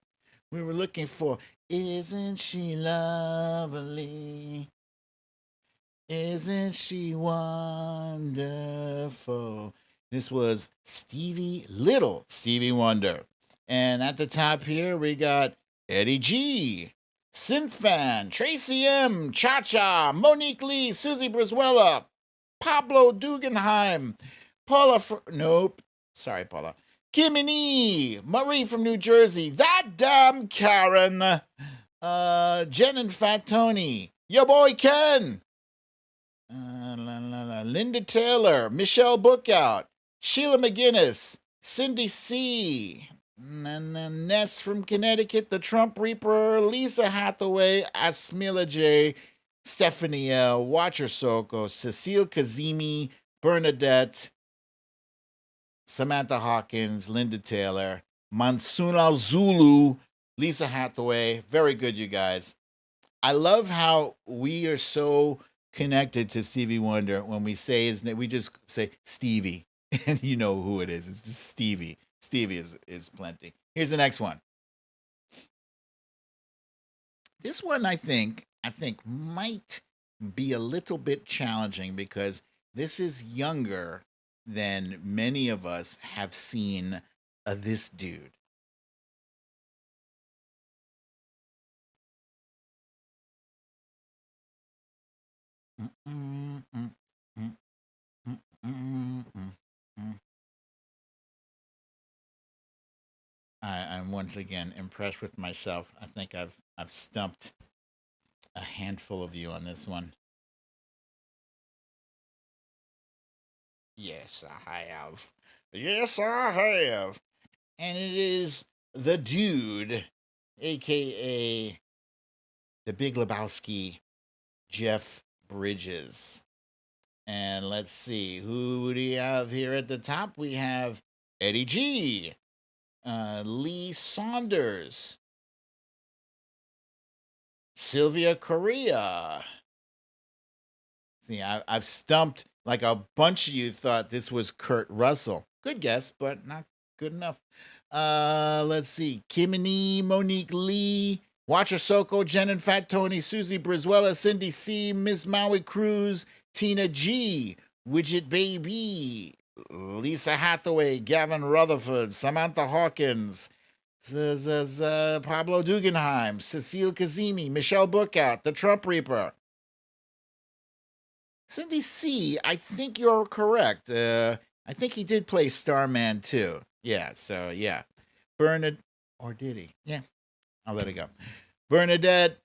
We were looking for, isn't she lovely? Isn't she wonderful? This was Stevie Wonder. And at the top here, we got Eddie G, Synth Fan, Tracy M, Cha-Cha, Monique Lee, Susie Brizuela, Pablo Dugenheim, Paula, nope, sorry, Paula, Kimini, Marie from New Jersey, that damn Karen, Jen and Fat Tony, your boy Ken, Linda Taylor, Michelle Bookout, Sheila McGinnis, Cindy C., Ness from Connecticut, the Trump Reaper, Lisa Hathaway, Asmila J., Stephanie L., Watcher Soko, Cecile Kazimi, Bernadette, Samantha Hawkins, Linda Taylor, Mansuna Zulu, Lisa Hathaway. Very good, you guys. I love how we are so connected to Stevie Wonder. When we say his name, we just say Stevie, and you know who it is. It's just Stevie. Stevie is plenty. Here's the next one. This one, I think might be a little bit challenging because this is younger than many of us have seen this dude. I'm once again impressed with myself. I think I've stumped a handful of you on this one. Yes, I have. Yes, I have. And it is the dude, aka the Big Lebowski, Jeff Bridges. And let's see, who do you have here at the top? We have Eddie G, Lee Saunders, Sylvia Correa. See, I've stumped like a bunch of you thought this was Kurt Russell. Good guess, but not good enough. Let's see, Kimini, Monique Lee, Watcher Soko, Jen and Fat Tony, Susie Brizuela, Cindy C, Miss Maui Cruz, Tina G, Widget Baby, Lisa Hathaway, Gavin Rutherford, Samantha Hawkins, Pablo Dugenheim, Cecile Kazimi, Michelle Bookout, the Trump Reaper. Cindy C, I think you're correct. I think he did play Starman too. Yeah, so yeah. Bernadette, or did he? Yeah, I'll let it go. Bernadette,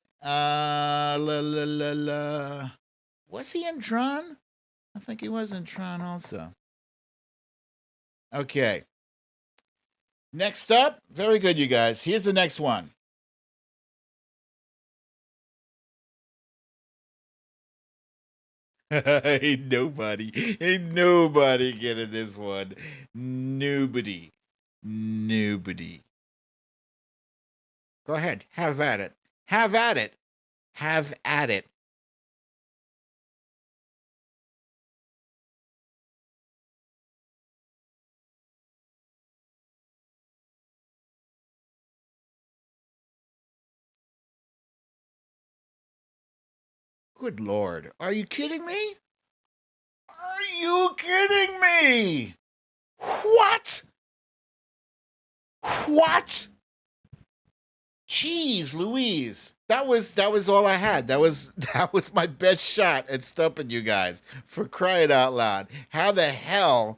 was he in Tron? I think he was in Tron also. Okay. Next up, very good, you guys. Here's the next one. Ain't nobody getting this one. Nobody. Go ahead, have at it. Have at it. Have at it. Good Lord. Are you kidding me? Are you kidding me? What? What? Jeez Louise. That was all I had. That was my best shot at stumping you guys. For crying out loud. How the hell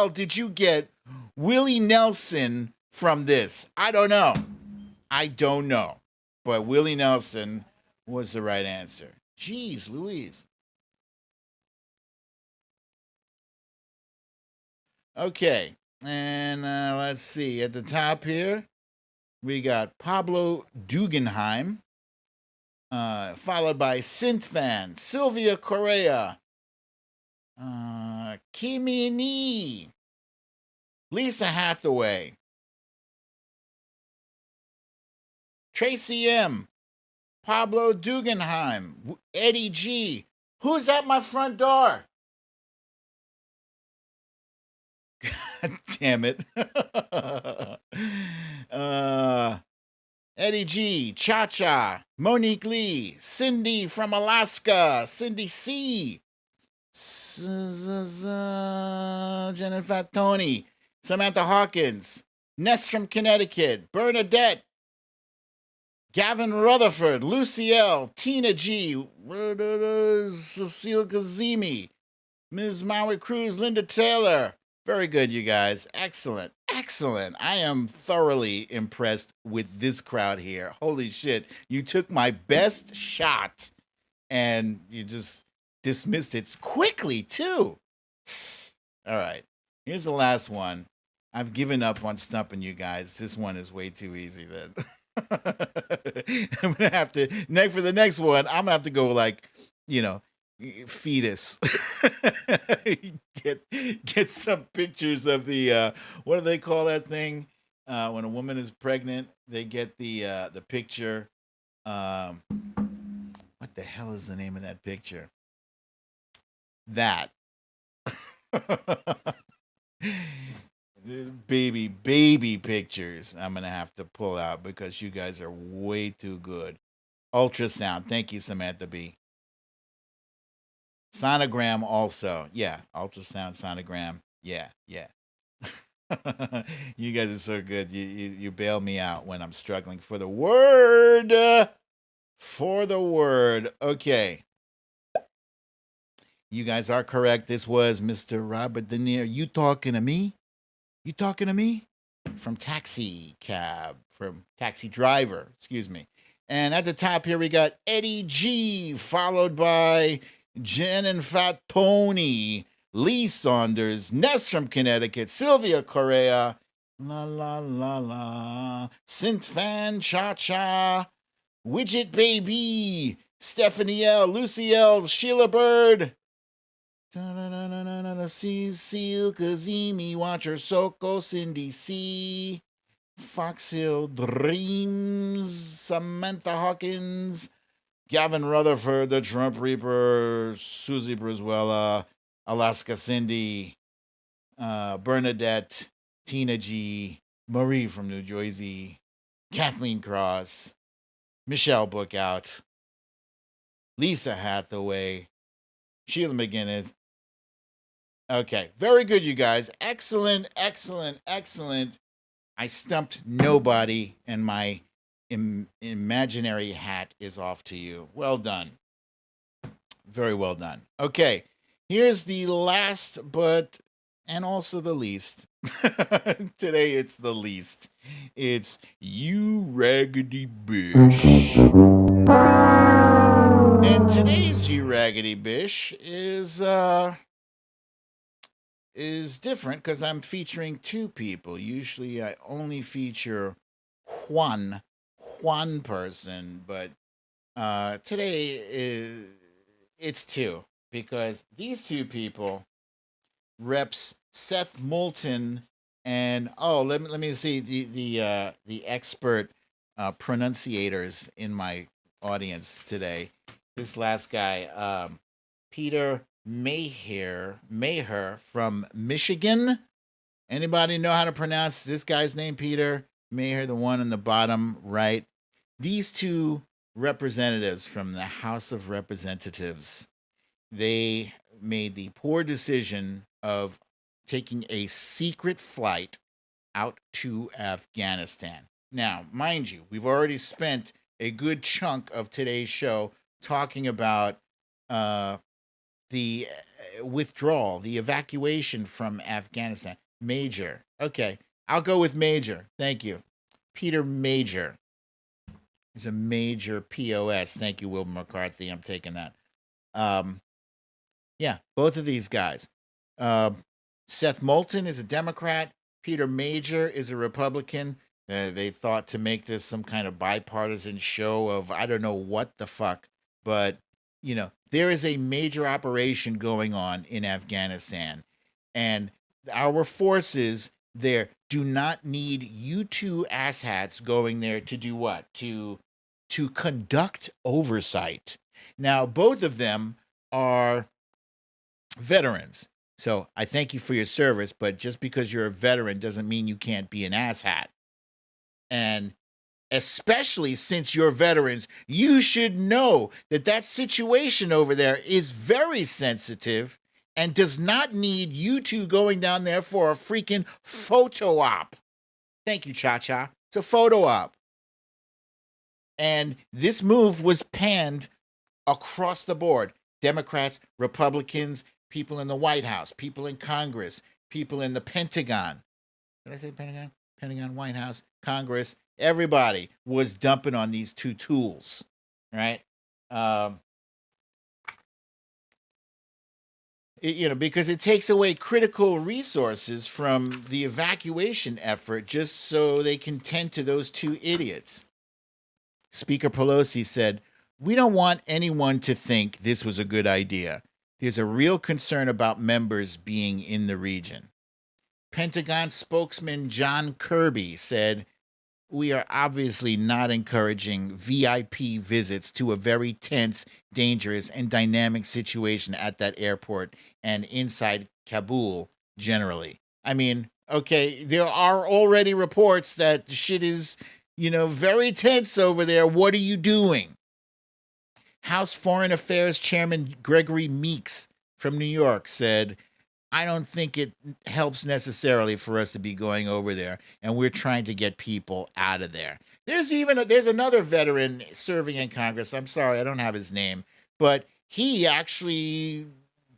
did you get Willie Nelson from this? I don't know. But Willie Nelson was the right answer. Jeez Louise. Okay, and let's see. At the top here, we got Pablo Dugenheim, followed by Synthfan, Sylvia Correa, Kimini, Lisa Hathaway, Tracy M, Pablo Dugenheim, Eddie G. Who's at my front door? God damn it. Eddie G, Cha Cha, Monique Lee, Cindy from Alaska, Cindy C, Jen and Fat Tony, Samantha Hawkins, Ness from Connecticut, Bernadette, Gavin Rutherford, Lucy L, Tina G, Cecile Kazimi, Ms. Maui Cruz, Linda Taylor. Very good, you guys. Excellent. Excellent. I am thoroughly impressed with this crowd here. Holy shit. You took my best shot and you just dismissed it quickly, too. All right. Here's the last one. I've given up on stumping you guys. This one is way too easy then. I'm gonna have to for the next one, I'm gonna have to go like, you know, fetus. get some pictures of the what do they call that thing? When a woman is pregnant, they get the picture. What the hell is the name of that picture? That baby pictures I'm gonna have to pull out because you guys are way too good. Ultrasound. Thank you, Samantha B. Sonogram also. Yeah. Ultrasound, sonogram. Yeah. You guys are so good. You bail me out when I'm struggling for the word. Okay. You guys are correct. This was Mr. Robert De Niro. You talking to me? From Taxi Driver, excuse me. And at the top here, we got Eddie G, followed by Jen and Fat Tony, Lee Saunders, Ness from Connecticut, Sylvia Correa, la la la la, Synth Fan Cha Cha, Widget Baby, Stephanie L, Lucy L, Sheila Bird, Cecile Kazimi, Watcher Soko, Cindy C, Foxhill Dreams, Samantha Hawkins, Gavin Rutherford, the Trump Reaper, Susie Brizuela, Alaska Cindy, Bernadette, Tina G, Marie from New Jersey, Kathleen Cross, Michelle Bookout, Lisa Hathaway, Sheila McGinnis. Okay, very good, you guys. Excellent. I stumped nobody, and my imaginary hat is off to you. Well done. Very well done. Okay, here's the last, and also the least. Today it's the least. It's you, Raggedy Bish. And today's you, Raggedy Bish is different because I'm featuring two people. Usually I only feature one person, but today it's two because these two people, reps Seth Moulton and let me see the expert pronunciators in my audience today. This last guy, Peter Maher from Michigan. Anybody know how to pronounce this guy's name, Peter Maher, the one in the bottom right? These two representatives from the House of Representatives, they made the poor decision of taking a secret flight out to Afghanistan. Now, mind you, we've already spent a good chunk of today's show talking about the withdrawal, the evacuation from Afghanistan. Major. Okay, I'll go with Major. Thank you. Peter Major. He's a major POS. Thank you, Wilbur McCarthy. I'm taking that. Yeah, both of these guys. Seth Moulton is a Democrat. Peter Major is a Republican. They thought to make this some kind of bipartisan show of I don't know what the fuck, but there is a major operation going on in Afghanistan, and our forces there do not need you two asshats going there to do what? To conduct oversight. Now, both of them are veterans. So I thank you for your service, but just because you're a veteran doesn't mean you can't be an asshat. And especially since you're veterans, you should know that situation over there is very sensitive and does not need you two going down there for a freaking photo op. Thank you, Cha-Cha. It's a photo op. And this move was panned across the board. Democrats, Republicans, people in the White House, people in Congress, people in the Pentagon. Did I say Pentagon? Pentagon, White House, Congress, everybody was dumping on these two tools, right? Um, because it takes away critical resources from the evacuation effort just so they can tend to those two idiots. Speaker Pelosi said, "We don't want anyone to think this was a good idea. There's a real concern about members being in the region." Pentagon spokesman John Kirby said, "We are obviously not encouraging VIP visits to a very tense, dangerous, and dynamic situation at that airport and inside Kabul generally." I mean, okay, there are already reports that the shit is, very tense over there. What are you doing? House Foreign Affairs Chairman Gregory Meeks from New York said, "I don't think it helps necessarily for us to be going over there, and we're trying to get people out of there." There's another veteran serving in Congress. I'm sorry, I don't have his name, but he actually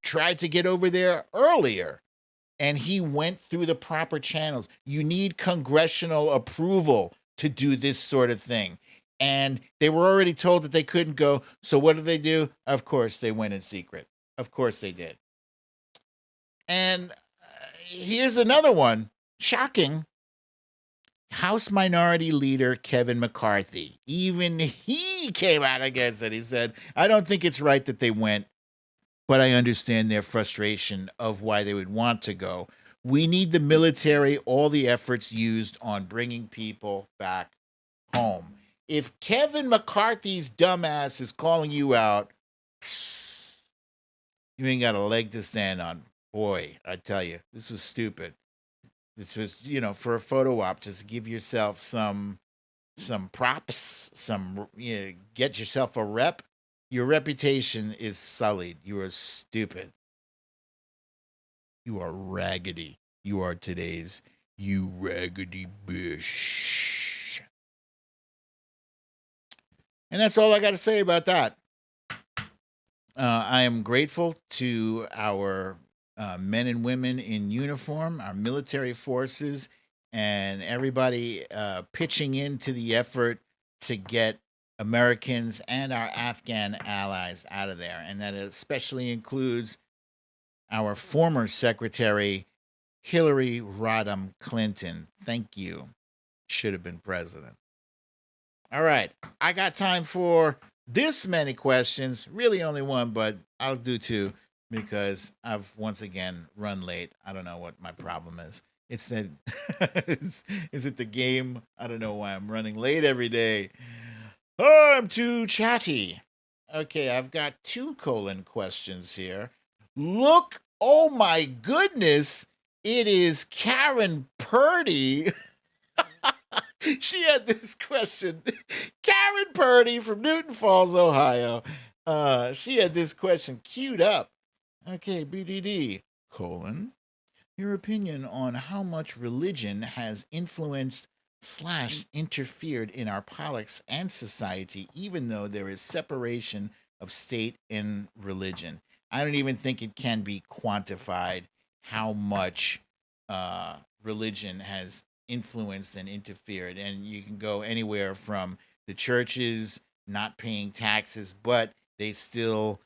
tried to get over there earlier, and he went through the proper channels. You need congressional approval to do this sort of thing. And they were already told that they couldn't go. So what did they do? Of course, they went in secret. Of course they did. And here's another one. Shocking. House Minority Leader Kevin McCarthy. Even he came out against it. He said, "I don't think it's right that they went, but I understand their frustration of why they would want to go. We need the military, all the efforts used on bringing people back home." If Kevin McCarthy's dumbass is calling you out, you ain't got a leg to stand on. Boy, I tell you, this was stupid. This was, for a photo op, just give yourself some props, get yourself a rep. Your reputation is sullied. You are stupid. You are raggedy. You are today's you raggedy bitch. And that's all I got to say about that. I am grateful to our men and women in uniform, our military forces, and everybody pitching into the effort to get Americans and our Afghan allies out of there. And that especially includes our former secretary, Hillary Rodham Clinton. Thank you. Should have been president. All right. I got time for this many questions. Really only one, but I'll do two because I've once again run late. I don't know what my problem is. It's that is it the game? I don't know why I'm running late every day. Oh, I'm too chatty. Okay, I've got 2 questions here. Look, oh my goodness, it is Karen Purdy. She had this question. Karen Purdy from Newton Falls, Ohio. She had this question queued up. Okay, BDD, your opinion on how much religion has influenced / interfered in our politics and society, even though there is separation of state and religion. I don't even think it can be quantified how much religion has influenced and interfered. And you can go anywhere from the churches not paying taxes, but they're still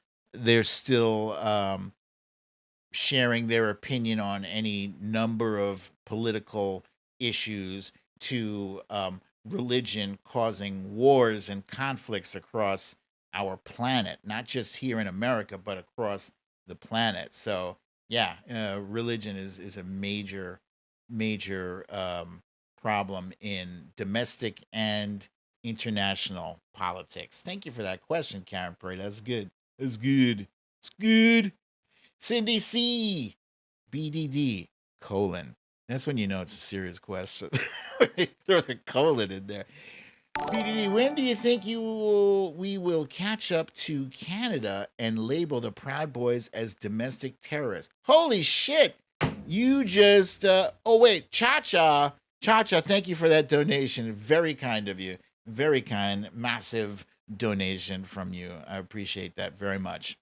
sharing their opinion on any number of political issues, to religion causing wars and conflicts across our planet, not just here in America, but across the planet. So yeah, religion is a major problem in domestic and international politics. Thank you for that question, Karen Prey. That's good. It's good. Cindy C. BDD, : That's when you know it's a serious question. When they throw the colon in there. BDD, when do you think we will catch up to Canada and label the Proud Boys as domestic terrorists? Holy shit! You just, oh wait, Cha-Cha, thank you for that donation. Very kind of you. Very kind, massive donation from you. I appreciate that very much.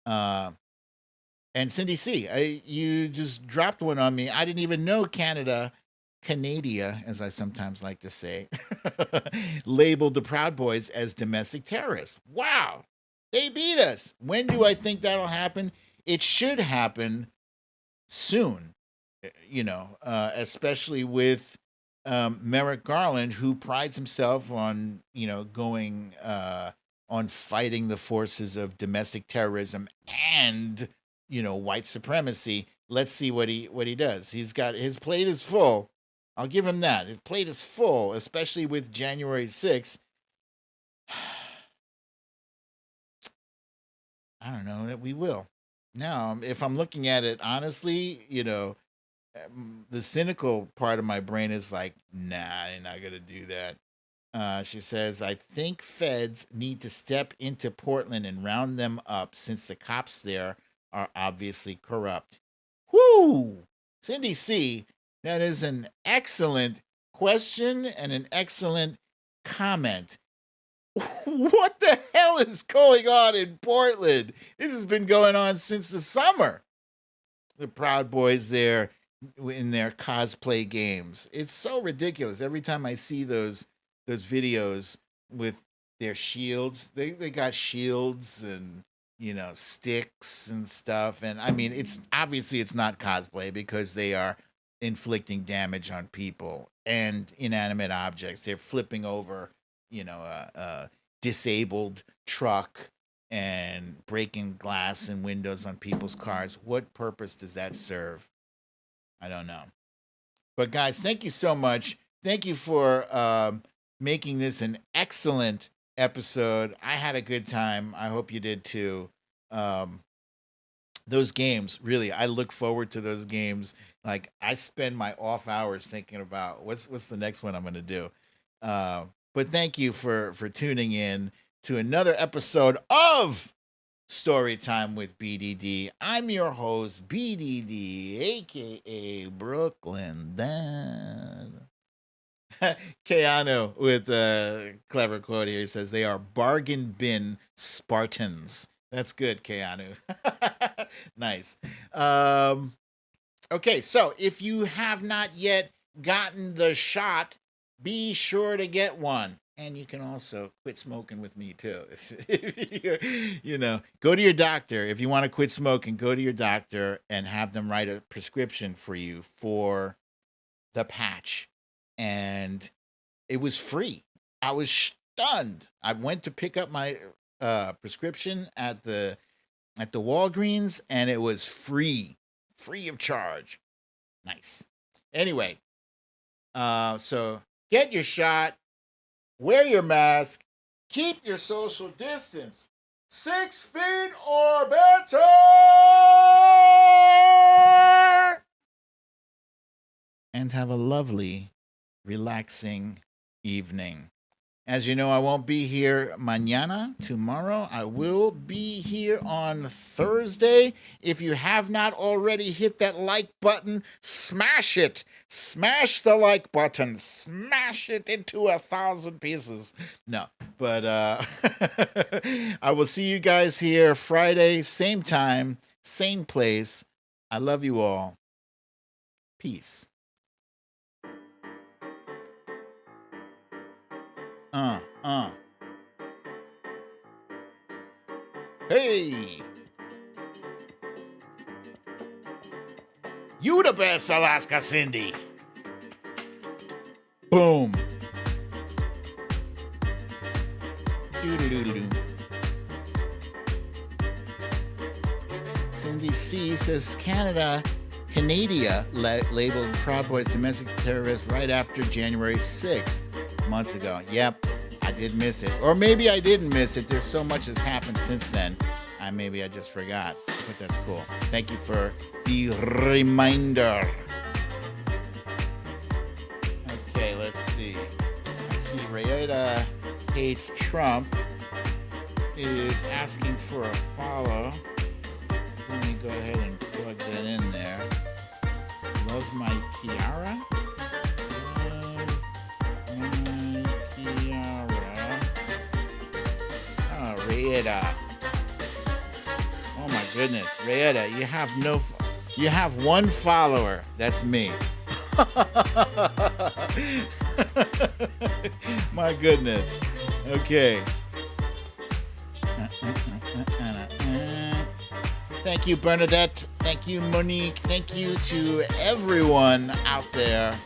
And Cindy C, you just dropped one on me. I didn't even know Canada Canada, as I sometimes like to say, labeled the Proud Boys as domestic terrorists. Wow, they beat us. When do I think that'll happen? It should happen soon, especially with Merrick Garland, who prides himself on, going on fighting the forces of domestic terrorism and, white supremacy. Let's see what he does. He's got his plate is full. I'll give him that. His plate is full, especially with January 6th. I don't know that we will. Now, if I'm looking at it honestly, the cynical part of my brain is like, nah, they're not going to do that. She says, I think feds need to step into Portland and round them up since the cops there are obviously corrupt. Whoo! Cindy C., that is an excellent question and an excellent comment. What the hell is going on in Portland? This has been going on since the summer. The Proud Boys there in their cosplay games. It's so ridiculous. Every time I see those videos with their shields, they got shields and sticks and stuff. And I mean, it's not cosplay because they are inflicting damage on people and inanimate objects. They're flipping over, a disabled truck and breaking glass and windows on people's cars. What purpose does that serve? I don't know. But guys, thank you so much. Thank you for making this an excellent episode. I had a good time. I hope you did too. Those games, really, I look forward to those games. Like, I spend my off hours thinking about what's the next one I'm going to do. But thank you for tuning in to another episode of Storytime with BDD. I'm your host, BDD, a.k.a. Brooklyn Dan. Keanu with a clever quote here. He says, they are bargain bin Spartans. That's good, Keanu. Nice. Okay, so if you have not yet gotten the shot, be sure to get one. And you can also quit smoking with me too. Go to your doctor. If you want to quit smoking, go to your doctor and have them write a prescription for you for the patch. And it was free. I was stunned. I went to pick up my prescription at the Walgreens, and it was free of charge. Nice. Anyway, so get your shot, wear your mask, keep your social distance, 6 feet or better, and have a lovely, relaxing evening. As you know, I won't be here tomorrow. I will be here on Thursday. If you have not already hit that like button, smash it. Smash the like button. Smash it into 1,000 pieces. No, but I will see you guys here Friday, same time, same place. I love you all. Peace. Hey! You the best, Alaska Cindy! Boom! Doo-doo-doo-doo-doo. Cindy C says Canada labeled Proud Boys domestic terrorists right after January 6th. Months ago. Yep, I did miss it. Or maybe I didn't miss it. There's so much has happened since then. Maybe I just forgot. But that's cool. Thank you for the reminder. Okay, let's see. I see Rayota Hates Trump is asking for a follow. Let me go ahead and plug that in there. Love my Kiara. Rayeta. Oh my goodness, Rayeta, you have one follower. That's me. My goodness. Okay. Thank you, Bernadette. Thank you, Monique. Thank you to everyone out there.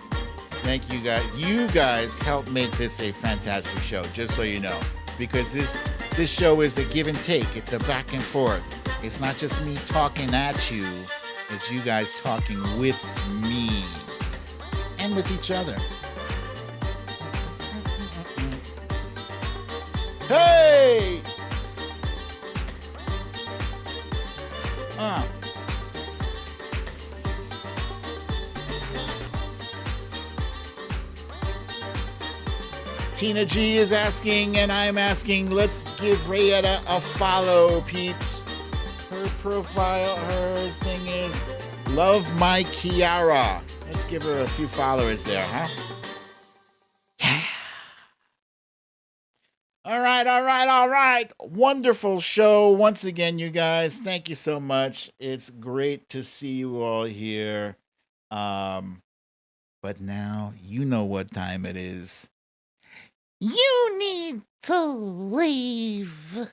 Thank you guys. You guys helped make this a fantastic show, just so you know. Because this show is a give and take. It's a back and forth. It's not just me talking at you. It's you guys talking with me and with each other. Hey! Tina G is asking, and I'm asking, let's give Rayetta a follow, peeps. Her profile, her thing is Love My Kiara. Let's give her a few followers there, huh? Yeah. All right. Wonderful show. Once again, you guys, thank you so much. It's great to see you all here. But now you know what time it is. You need to leave.